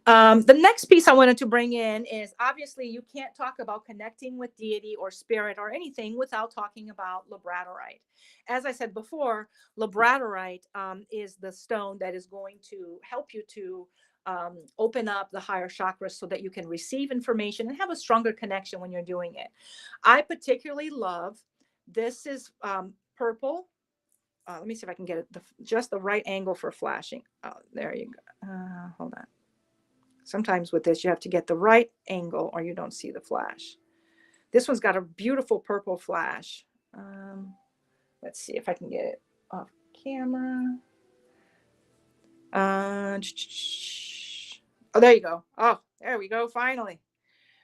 The next piece I wanted to bring in is, obviously you can't talk about connecting with deity or spirit or anything without talking about labradorite. As I said before, labradorite is the stone that is going to help you to open up the higher chakras so that you can receive information and have a stronger connection when you're doing it. I particularly love, this is purple. Let me see if I can get it just the right angle for flashing. Oh, there you go. Hold on. Sometimes with this, you have to get the right angle or you don't see the flash. This one's got a beautiful purple flash. Let's see if I can get it off camera. Oh, there you go. Oh, there we go. Finally.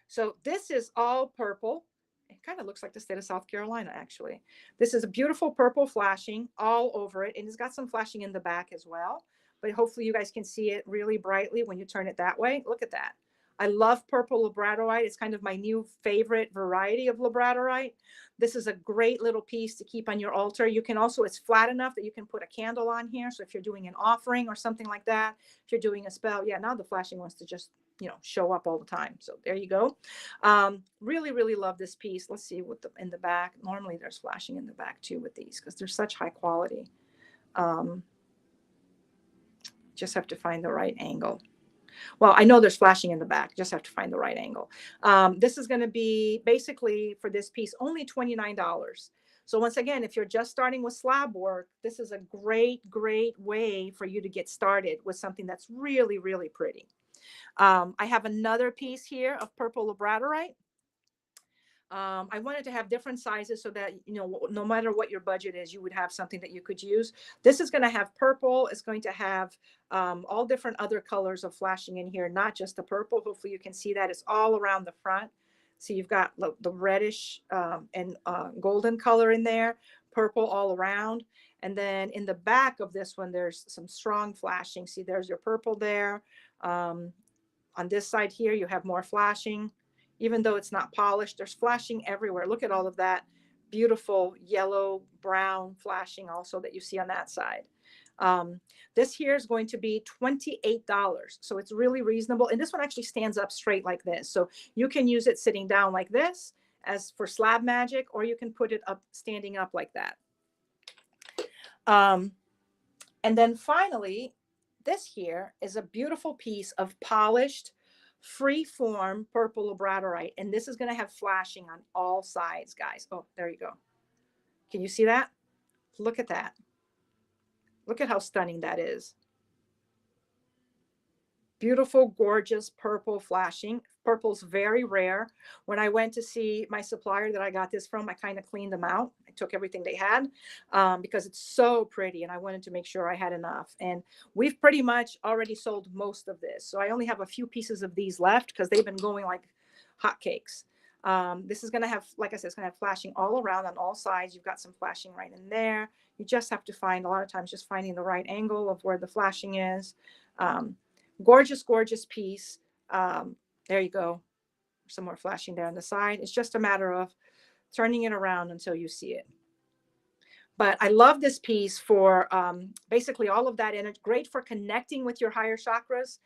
So this is all purple. It kind of looks like the state of South Carolina, actually. This is a beautiful purple flashing all over it. And it's got some flashing in the back as well. But hopefully you guys can see it really brightly when you turn it that way. Look at that. I love purple labradorite. It's kind of my new favorite variety of labradorite. This is a great little piece to keep on your altar. You can also, it's flat enough that you can put a candle on here. So if you're doing an offering or something like that, if you're doing a spell, yeah, now the flashing wants to just, you know, show up all the time. So there you go. Really, really love this piece. Let's see what in the back. Normally there's flashing in the back too with these because they're such high quality. Just have to find the right angle. Well, I know there's flashing in the back. Just have to find the right angle. This is going to be basically for this piece only $29. So once again, if you're just starting with slab work, this is a great way for you to get started with something that's really, really pretty. I have another piece here of purple labradorite. I wanted to have different sizes so that, you know, no matter what your budget is, you would have something that you could use. This is going to have purple. It's going to have all different other colors of flashing in here, not just the purple. Hopefully you can see that. It's all around the front. So you've got the reddish and golden color in there, purple all around. And then in the back of this one, there's some strong flashing. See, there's your purple there. On this side here, you have more flashing. Even though it's not polished, there's flashing everywhere. Look at all of that beautiful yellow, brown flashing also that you see on that side. This here is going to be $28. So it's really reasonable. And this one actually stands up straight like this. So you can use it sitting down like this as for slab magic, or you can put it up standing up like that. Um, and then finally, this here is a beautiful piece of polished, free form purple labradorite. And this is going to have flashing on all sides, guys. Oh, there you go. Can you see that? Look at that. Look at how stunning that is. Beautiful, gorgeous purple flashing. Purple's very rare. When I went to see my supplier that I got this from, I kind of cleaned them out. I took everything they had because it's so pretty and I wanted to make sure I had enough. And we've pretty much already sold most of this. So I only have a few pieces of these left because they've been going like hotcakes. This is going to have, like I said, it's going to have flashing all around on all sides. You've got some flashing right in there. You just have to find, a lot of times, just finding the right angle of where the flashing is. Gorgeous, gorgeous piece. There you go. Some more flashing there on the side. It's just a matter of turning it around until you see it. But I love this piece for basically all of that energy. Great for connecting with your higher chakras,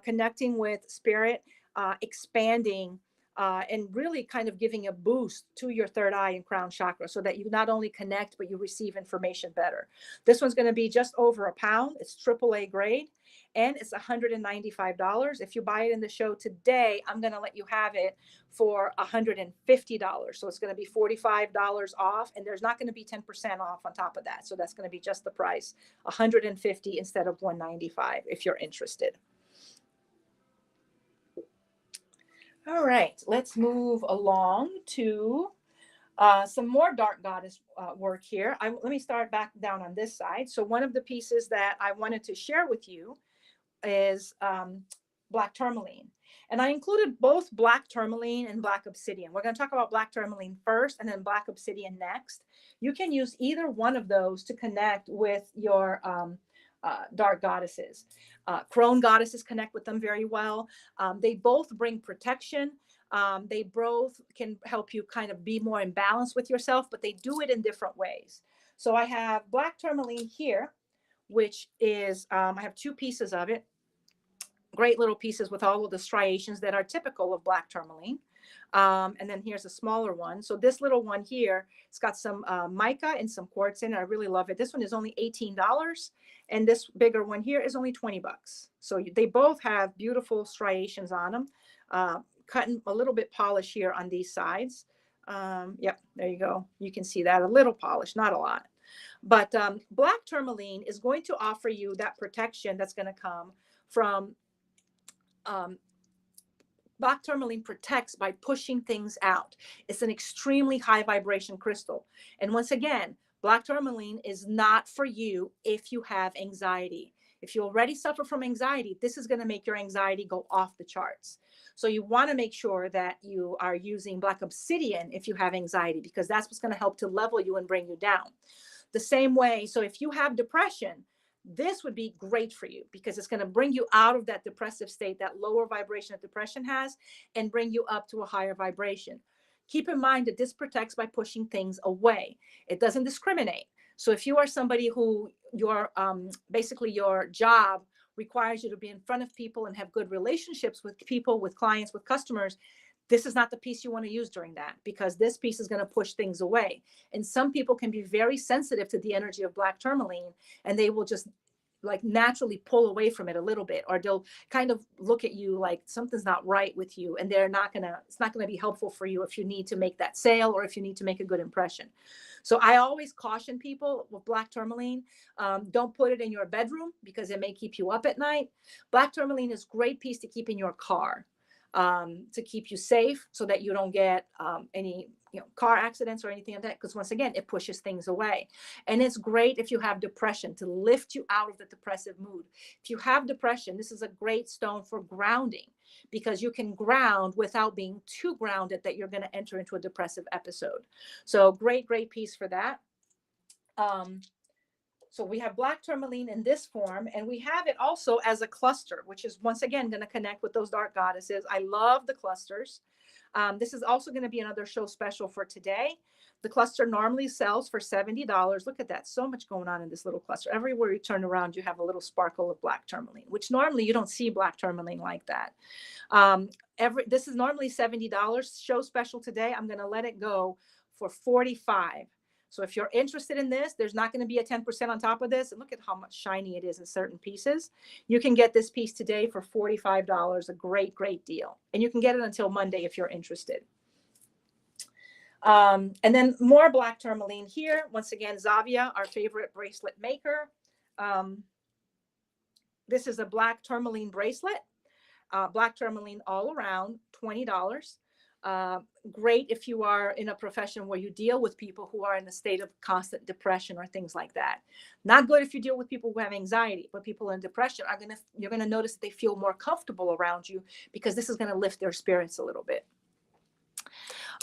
connecting with spirit, expanding, and really kind of giving a boost to your third eye and crown chakra so that you not only connect, but you receive information better. This one's going to be just over a pound. It's AAA grade. And it's $195. If you buy it in the show today, I'm going to let you have it for $150. So it's going to be $45 off, and there's not going to be 10% off on top of that. So that's going to be just the price, $150 instead of $195 if you're interested. All right, let's move along to some more dark goddess work here. Let me start back down on this side. So one of the pieces that I wanted to share with you is black tourmaline. And I included both black tourmaline and black obsidian. We're going to talk about black tourmaline first and then black obsidian next. You can use either one of those to connect with your dark goddesses. Crone goddesses connect with them very well. They both bring protection. They both can help you kind of be more in balance with yourself, but they do it in different ways. So I have black tourmaline here, which is, I have two pieces of it. Great little pieces with all of the striations that are typical of black tourmaline. And then here's a smaller one. So this little one here, it's got some mica and some quartz in it. I really love it. This one is only $18. And this bigger one here is only 20 bucks. So they both have beautiful striations on them. Cutting a little bit polish here on these sides. Yep, there you go. You can see that, a little polish, not a lot. But black tourmaline is going to offer you that protection that's going to come from black tourmaline protects by pushing things out. It's an extremely high vibration crystal. And once again, black tourmaline is not for you if you have anxiety. If you already suffer from anxiety, this is going to make your anxiety go off the charts. So you want to make sure that you are using black obsidian if you have anxiety, because that's what's going to help to level you and bring you down. The same way, so if you have depression, this would be great for you because it's going to bring you out of that depressive state, that lower vibration that depression has, and bring you up to a higher vibration. Keep in mind that this protects by pushing things away. It doesn't discriminate. So if you are somebody who basically your job requires you to be in front of people and have good relationships with people, with clients, with customers, this is not the piece you want to use during that, because this piece is going to push things away. And some people can be very sensitive to the energy of black tourmaline, and they will just like naturally pull away from it a little bit, or they'll kind of look at you like something's not right with you, and it's not going to be helpful for you if you need to make that sale or if you need to make a good impression. So I always caution people with black tourmaline, don't put it in your bedroom because it may keep you up at night. Black tourmaline is a great piece to keep in your car, to keep you safe so that you don't get any car accidents or anything like that, because once again, it pushes things away. And it's great if you have depression, to lift you out of the depressive mood. If you have depression, this is a great stone for grounding, because you can ground without being too grounded that you're going to enter into a depressive episode. So great piece for that. So we have black tourmaline in this form, and we have it also as a cluster, which is once again going to connect with those dark goddesses. I love the clusters. This is also going to be another show special for today. The cluster normally sells for $70. Look at that. So much going on in this little cluster. Everywhere you turn around, you have a little sparkle of black tourmaline, which normally you don't see black tourmaline like that. This is normally $70. Show special today. I'm going to let it go for $45. So if you're interested in this, there's not going to be a 10% on top of this. And look at how much shiny it is in certain pieces. You can get this piece today for $45, a great, great deal. And you can get it until Monday if you're interested. And then more black tourmaline here. Once again, Zavia, our favorite bracelet maker. This is a black tourmaline bracelet. Black tourmaline all around, $20. Great if you are in a profession where you deal with people who are in a state of constant depression or things like that. Not good if you deal with people who have anxiety, but people in depression are you're gonna notice that they feel more comfortable around you because this is gonna lift their spirits a little bit.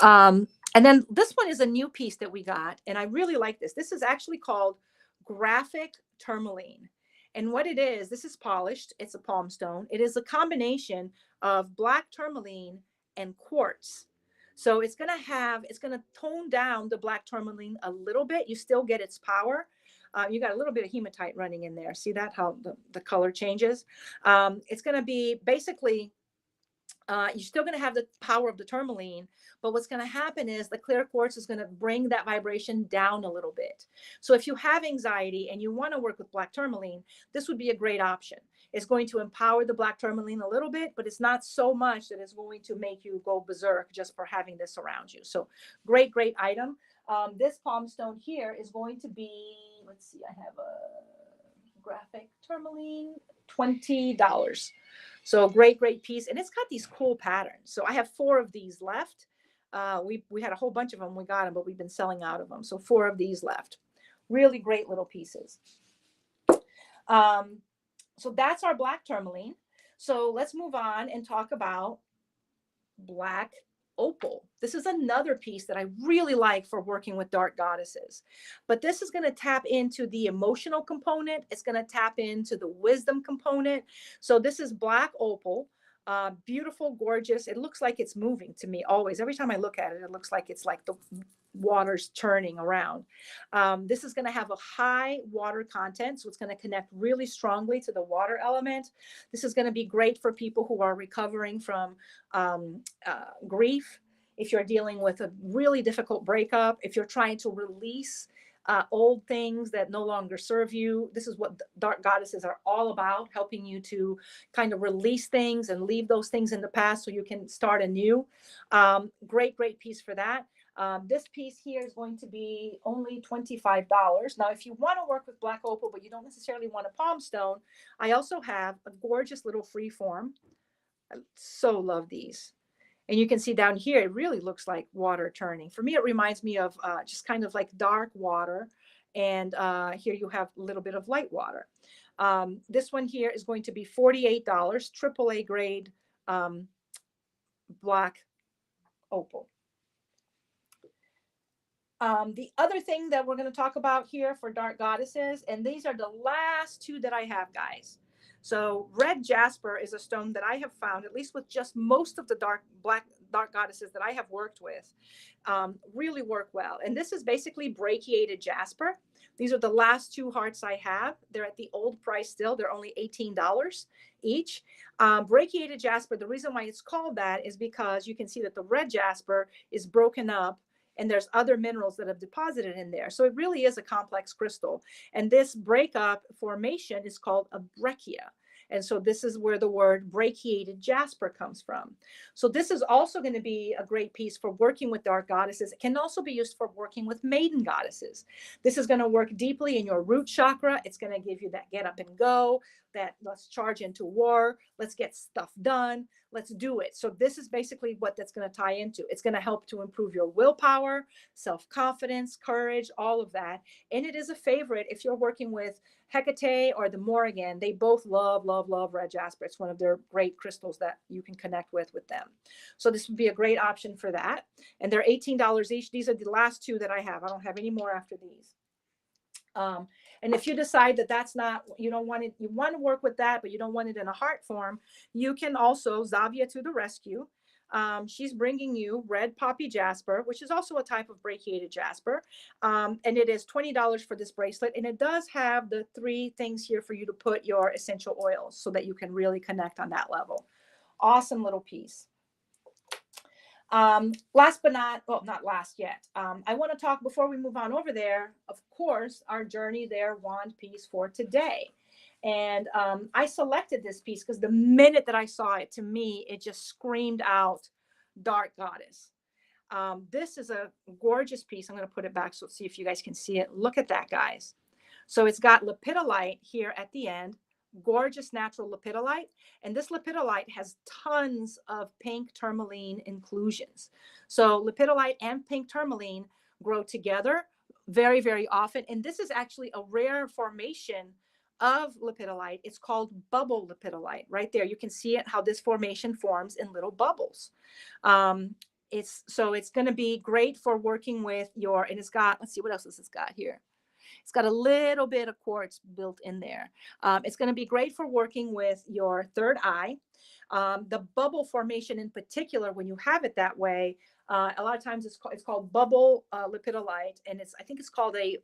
And then this one is a new piece that we got, and I really like this. This is actually called graphic tourmaline. And what it is, this is polished. It's a palm stone. It is a combination of black tourmaline and quartz. So it's going to tone down the black tourmaline a little bit. You still get its power. You got a little bit of hematite running in there. See that, how the color changes? It's going to be basically, you're still going to have the power of the tourmaline, but what's going to happen is the clear quartz is going to bring that vibration down a little bit. So if you have anxiety and you want to work with black tourmaline, this would be a great option. It's going to empower the black tourmaline a little bit, but it's not so much that it's going to make you go berserk just for having this around you. So great, great item. This palm stone here is going to be, let's see, I have a graphic tourmaline, $20. So great, great piece. And it's got these cool patterns. So I have 4 of these left. We had a whole bunch of them. We got them, but we've been selling out of them. So 4 of these left. Really great little pieces. So that's our black tourmaline. So let's move on and talk about black opal. This is another piece that I really like for working with dark goddesses, but this is going to tap into the emotional component. It's going to tap into the wisdom component. So this is black opal, beautiful, gorgeous. It looks like it's moving to me always. Every time I look at it, it looks like it's like the water's churning around. This is going to have a high water content, so it's going to connect really strongly to the water element. This is going to be great for people who are recovering from grief. If you're dealing with a really difficult breakup, if you're trying to release old things that no longer serve you, this is what dark goddesses are all about, helping you to kind of release things and leave those things in the past so you can start anew. Great, great piece for that. This piece here is going to be only $25. Now, if you want to work with black opal, but you don't necessarily want a palm stone, I also have a gorgeous little free form. I so love these. And you can see down here, it really looks like water turning. For me, it reminds me of just kind of like dark water. And here you have a little bit of light water. This one here is going to be $48, AAA grade black opal. The other thing that we're going to talk about here for dark goddesses, and these are the last 2 that I have, guys. So red jasper is a stone that I have found, at least with just most of the dark goddesses that I have worked with, really work well. And this is basically brachiated jasper. These are the last 2 hearts I have. They're at the old price still. They're only $18 each. Brachiated jasper, the reason why it's called that is because you can see that the red jasper is broken up and there's other minerals that have deposited in there. So it really is a complex crystal. And this breakup formation is called a breccia. And so this is where the word brachiated jasper comes from. So this is also going to be a great piece for working with dark goddesses. It can also be used for working with maiden goddesses. This is going to work deeply in your root chakra. It's going to give you that get up and go, that let's charge into war, let's get stuff done, let's do it. So this is basically what that's going to tie into. It's going to help to improve your willpower, self-confidence, courage, all of that. And it is a favorite if you're working with Hecate or the Morrigan. They both love, love, love red jasper. It's one of their great crystals that you can connect with them. So this would be a great option for that. And they're $18 each. These are the last 2 that I have. I don't have any more after these. And if you decide that that's not, you don't want it, you want to work with that, but you don't want it in a heart form, you can also Zavia to the rescue. She's bringing you red poppy jasper, which is also a type of brachiated jasper. And it is $20 for this bracelet. And it does have the 3 things here for you to put your essential oils so that you can really connect on that level. Awesome little piece. Last but not, well, not last yet. I want to talk before we move on over there, of course, our Journey There wand piece for today. And I selected this piece because the minute that I saw it, to me, it just screamed out Dark Goddess. This is a gorgeous piece. I'm going to put it back so see if you guys can see it. Look at that, guys. So it's got lepidolite here at the end, gorgeous natural lepidolite. And this lepidolite has tons of pink tourmaline inclusions. So lepidolite and pink tourmaline grow together very, very often. And this is actually a rare formation of lepidolite. It's called bubble lepidolite right there. You can see it, how this formation forms in little bubbles. It's going to be great for working with your, and it's got, let's see, what else has this got here? It's got a little bit of quartz built in there. It's going to be great for working with your third eye. The bubble formation in particular, when you have it that way, a lot of times it's called bubble lepidolite, and I think it's called a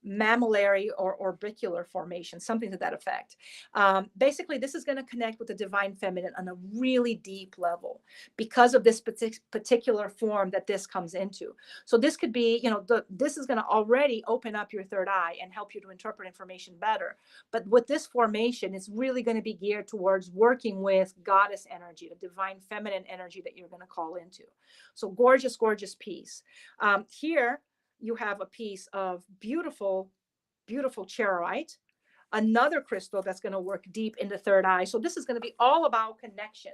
mammillary or orbicular formation, something to that effect. Basically, this is going to connect with the divine feminine on a really deep level because of this particular form that this comes into. So this could be, this is going to already open up your third eye and help you to interpret information better. But with this formation, it's really going to be geared towards working with goddess energy, the divine feminine energy that you're going to call into. So gorgeous, gorgeous piece. Here, you have a piece of beautiful, beautiful charoite, another crystal that's going to work deep in the third eye. So this is going to be all about connection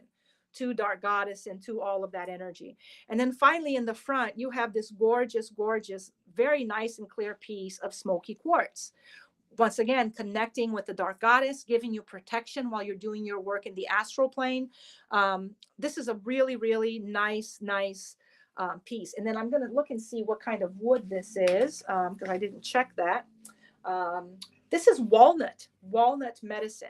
to Dark Goddess and to all of that energy. And then finally in the front, you have this gorgeous, gorgeous, very nice and clear piece of smoky quartz. Once again, connecting with the Dark Goddess, giving you protection while you're doing your work in the astral plane. This is a really, really nice piece. And then I'm going to look and see what kind of wood this is, because I didn't check that. This is walnut medicine.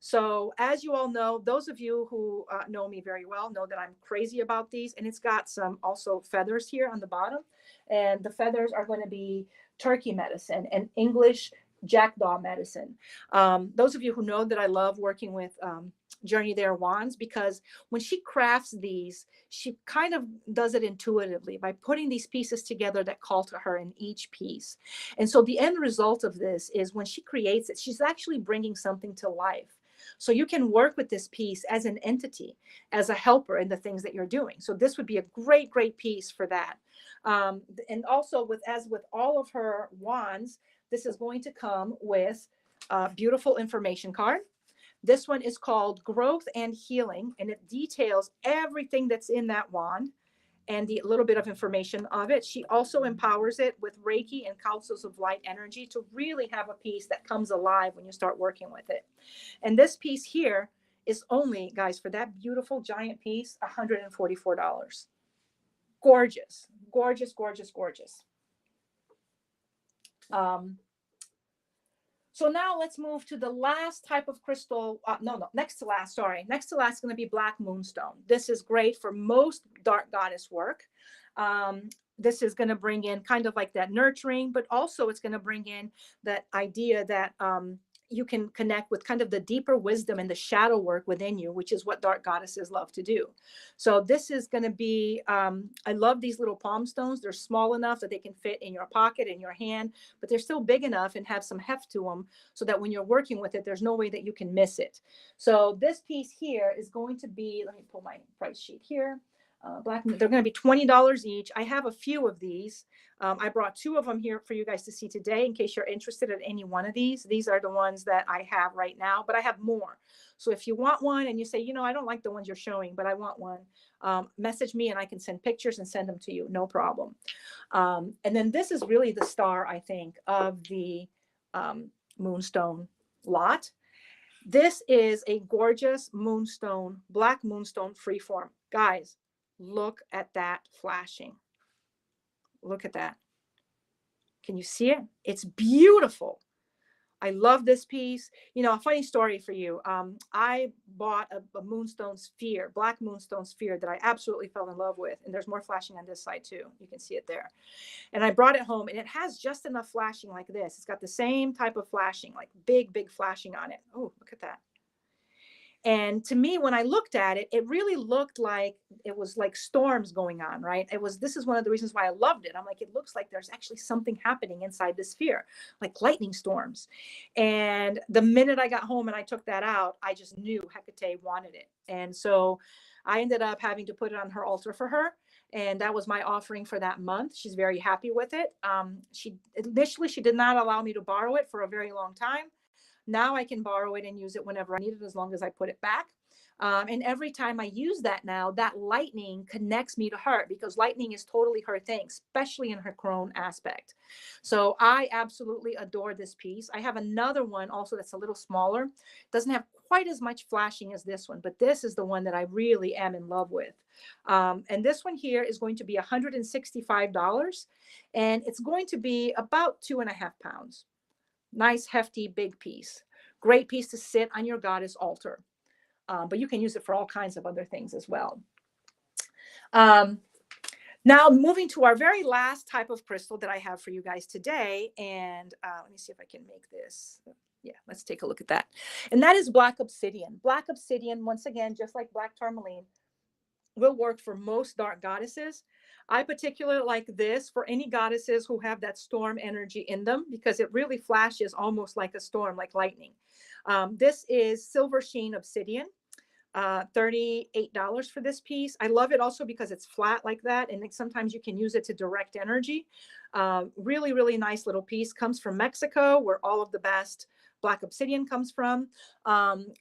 So as you all know, those of you who know me very well know that I'm crazy about these. And it's got some also feathers here on the bottom. And the feathers are going to be turkey medicine and English jackdaw medicine. Those of you who know that I love working with Journey There wands, because when she crafts these, she kind of does it intuitively by putting these pieces together that call to her in each piece. And so the end result of this is when she creates it, she's actually bringing something to life. So you can work with this piece as an entity, as a helper in the things that you're doing. So this would be a great, great piece for that. And also as with all of her wands, this is going to come with a beautiful information card. This one is called Growth and Healing, and it details everything that's in that wand and the little bit of information of it. She also empowers it with Reiki and councils of light energy to really have a piece that comes alive when you start working with it. And this piece here is only, guys, for that beautiful giant piece, $144. Gorgeous, gorgeous, gorgeous, gorgeous. So now let's move to the last type of crystal. Next to last is going to be black moonstone. This is great for most Dark Goddess work. This is going to bring in kind of like that nurturing, but also it's going to bring in that idea that you can connect with kind of the deeper wisdom and the shadow work within you, which is what Dark Goddesses love to do. So this is going to be, I love these little palm stones. They're small enough that they can fit in your pocket, in your hand, but they're still big enough and have some heft to them so that when you're working with it, there's no way that you can miss it. So this piece here is going to be, let me pull my price sheet here. They're going to be $20 each. I have a few of these. I brought 2 of them here for you guys to see today in case you're interested in any one of these. These are the ones that I have right now, but I have more. So if you want one and you say, I don't like the ones you're showing, but I want one, message me and I can send pictures and send them to you. No problem. And then this is really the star, I think, of the moonstone lot. This is a gorgeous moonstone, black moonstone freeform. Guys, look at that flashing. Look at that. Can you see it? It's beautiful. I love this piece. A funny story for you. I bought a moonstone sphere, black moonstone sphere that I absolutely fell in love with. And there's more flashing on this side too. You can see it there. And I brought it home and it has just enough flashing like this. It's got the same type of flashing, like big, big flashing on it. Oh, look at that. And to me, when I looked at it, it really looked like it was like storms going on, right? This is one of the reasons why I loved it. I'm like, it looks like there's actually something happening inside the sphere, like lightning storms. And the minute I got home and I took that out, I just knew Hecate wanted it. And so I ended up having to put it on her altar for her. And that was my offering for that month. She's very happy with it. She did not allow me to borrow it for a very long time. Now I can borrow it and use it whenever I need it, as long as I put it back. And every time I use that now, that lightning connects me to her, because lightning is totally her thing, especially in her crone aspect. So I absolutely adore this piece. I have another one also that's a little smaller. Doesn't have quite as much flashing as this one, but this is the one that I really am in love with. And this one here is going to be $165, and it's going to be about 2.5 pounds. Nice, hefty, big piece. Great piece to sit on your goddess altar. But you can use it for all kinds of other things as well. Now, moving to our very last type of crystal that I have for you guys today. And let me see if I can make this. Yeah, let's take a look at that. And that is black obsidian. Black obsidian, once again, just like black tourmaline, will work for most dark goddesses. I particularly like this for any goddesses who have that storm energy in them, because it really flashes almost like a storm, like lightning. This is silver sheen obsidian, $38 for this piece. I love it also because it's flat like that, and sometimes you can use it to direct energy. Really, really nice little piece. Comes from Mexico, where all of the best black obsidian comes from.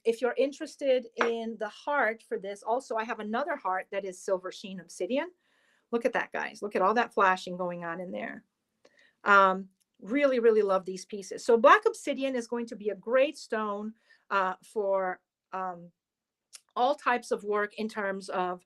If you're interested in the heart for this, also I have another heart that is silver sheen obsidian. Look at that, guys. Look at all that flashing going on in there. Really, really love these pieces. So black obsidian is going to be a great stone for all types of work in terms of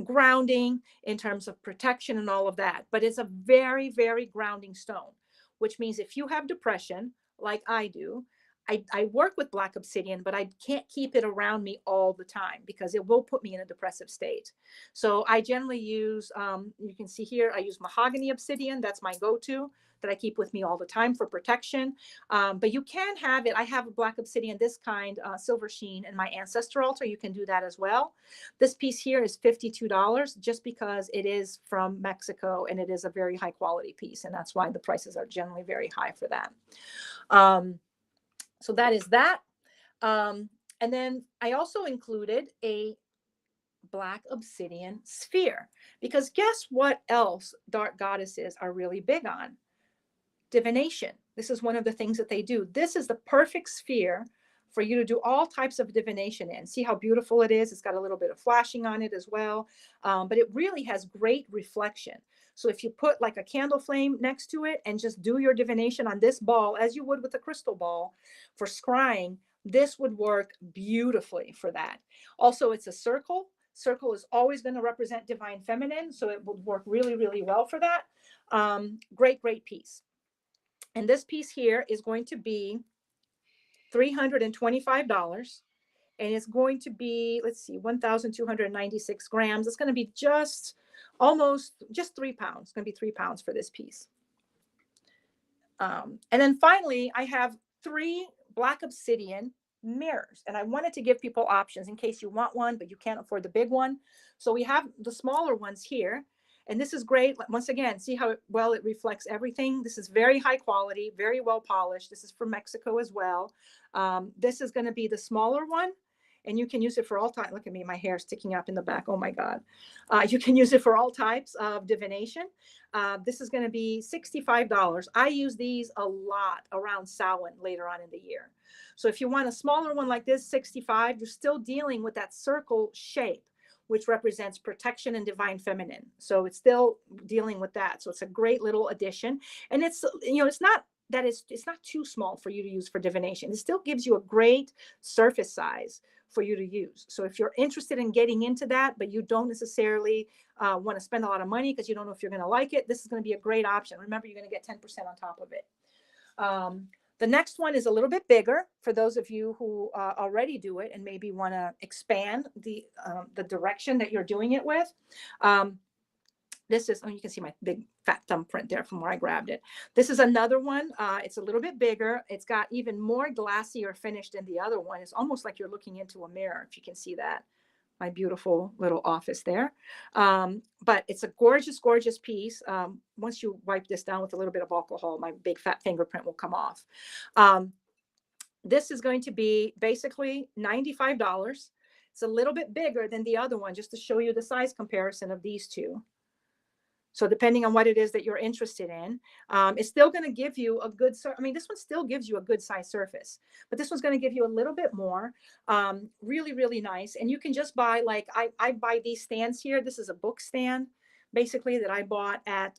grounding, in terms of protection and all of that. But it's a very, very grounding stone, which means if you have depression, like I do, I work with black obsidian, but I can't keep it around me all the time because it will put me in a depressive state. So I generally use, you can see here, I use mahogany obsidian. That's my go-to that I keep with me all the time for protection. But you can have it. I have a black obsidian, this kind, silver sheen, in my ancestor altar. You can do that as well. This piece here is $52 just because it is from Mexico and it is a very high quality piece. And that's why the prices are generally very high for that. So that is that. And then I also included a black obsidian sphere, because guess what else dark goddesses are really big on? Divination. This is one of the things that they do. This is the perfect sphere for you to do all types of divination in. See how beautiful it is? It's got a little bit of flashing on it as well, but it really has great reflection. So if you put like a candle flame next to it and just do your divination on this ball, as you would with a crystal ball for scrying, this would work beautifully for that. Also, it's a circle. Circle is always going to represent divine feminine, so it would work really, really well for that. Great, great piece. And this piece here is going to be $325. And it's going to be, let's see, 1,296 grams. It's going to be just 3 pounds. It's going to be 3 pounds for this piece. And then finally, I have 3 black obsidian mirrors. And I wanted to give people options in case you want one, but you can't afford the big one. So we have the smaller ones here. And this is great. Once again, see how well it reflects everything. This is very high quality, very well polished. This is from Mexico as well. This is going to be the smaller one. And you can use it for all types. Look at me, my hair sticking up in the back. Oh my God. You can use it for all types of divination. This is going to be $65. I use these a lot around Samhain later on in the year. So if you want a smaller one like this, $65, you're still dealing with that circle shape, which represents protection and divine feminine. So it's still dealing with that. So it's a great little addition. And it's, you know, it's not too small for you to use for divination. It still gives you a great surface size for you to use. So if you're interested in getting into that, but you don't necessarily want to spend a lot of money because you don't know if you're going to like it, this is going to be a great option. Remember, you're going to get 10% on top of it. The next one is a little bit bigger for those of you who already do it and maybe want to expand the direction that you're doing it with. This is, oh, you can see my big fat thumbprint there from where I grabbed it. This is another one. It's a little bit bigger. It's got even more glassier finish than the other one. It's almost like you're looking into a mirror, if you can see that. My beautiful little office there. But it's a gorgeous, gorgeous piece. Once you wipe this down with a little bit of alcohol, my big fat fingerprint will come off. This is going to be basically $95. It's a little bit bigger than the other one, just to show you the size comparison of these two. So depending on what it is that you're interested in, it's still going to give you a good, I mean, this one still gives you a good size surface, but this one's going to give you a little bit more. Really, really nice. And you can just buy, like, I buy these stands here. This is a book stand, basically, that I bought at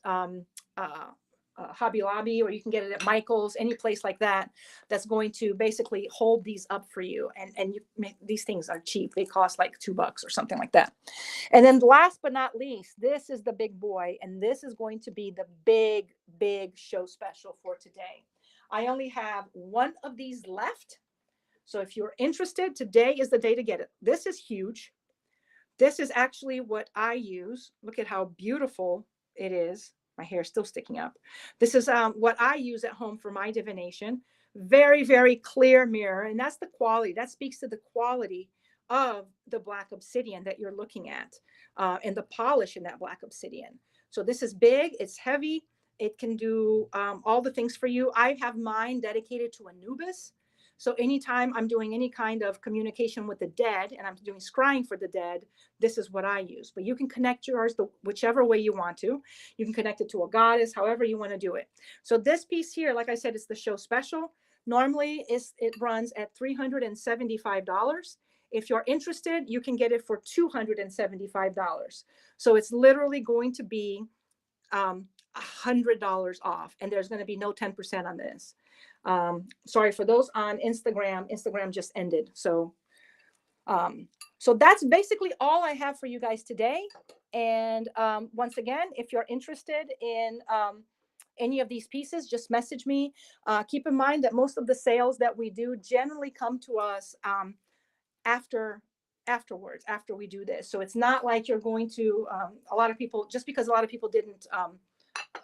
Hobby Lobby, or you can get it at Michael's, any place like that, that's going to basically hold these up for you. And these things are cheap. They cost like $2 or something like that. And then last but not least, this is the big boy, and this is going to be the big, big show special for today. I only have one of these left. So if you're interested, today is the day to get it. This is huge. This is actually what I use. Look at how beautiful it is. My hair is still sticking up. This is what I use at home for my divination. Very, very clear mirror. And that's the quality. That speaks to the quality of the black obsidian that you're looking at, and the polish in that black obsidian. So this is big. It's heavy. It can do all the things for you. I have mine dedicated to Anubis. So anytime I'm doing any kind of communication with the dead, and I'm doing scrying for the dead, this is what I use. But you can connect yours whichever way you want to. You can connect it to a goddess, however you want to do it. So this piece here, like I said, is the show special. Normally it runs at $375. If you're interested, you can get it for $275. So it's literally going to be $100 off, and there's going to be no 10% on this. Sorry for those on Instagram. Instagram just ended. So that's basically all I have for you guys today. And once again, if you're interested in any of these pieces, just message me. Keep in mind that most of the sales that we do generally come to us afterwards, after we do this. So it's not like you're going to, a lot of people, just because a lot of people didn't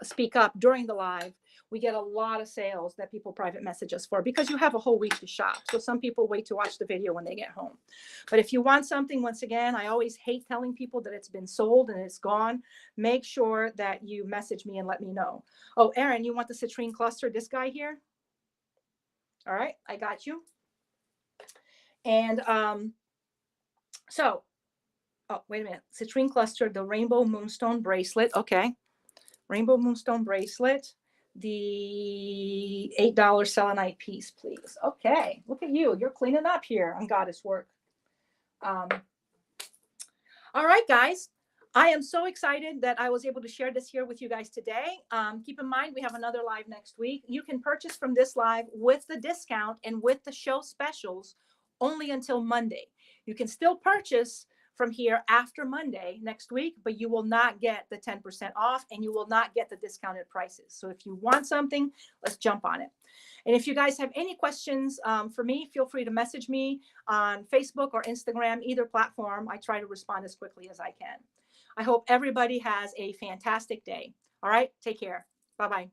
speak up during the live, we get a lot of sales that people private message us for, because you have a whole week to shop. So some people wait to watch the video when they get home. But if you want something, once again, I always hate telling people that it's been sold and it's gone. Make sure that you message me and let me know. Oh, Erin, you want the citrine cluster, this guy here? All right, I got you. And so, oh, wait a minute. Citrine cluster, the rainbow moonstone bracelet. Okay. Rainbow moonstone bracelet, the $8 selenite piece, please. Okay, look at you. You're cleaning up here on Goddess Work. All right, guys. I am so excited that I was able to share this here with you guys today. Keep in mind, we have another live next week. You can purchase from this live with the discount and with the show specials only until Monday. You can still purchase from here after Monday next week, but you will not get the 10% off, and you will not get the discounted prices. So if you want something, let's jump on it. And if you guys have any questions for me, feel free to message me on Facebook or Instagram, either platform. I try to respond as quickly as I can. I hope everybody has a fantastic day. All right, take care. Bye-bye.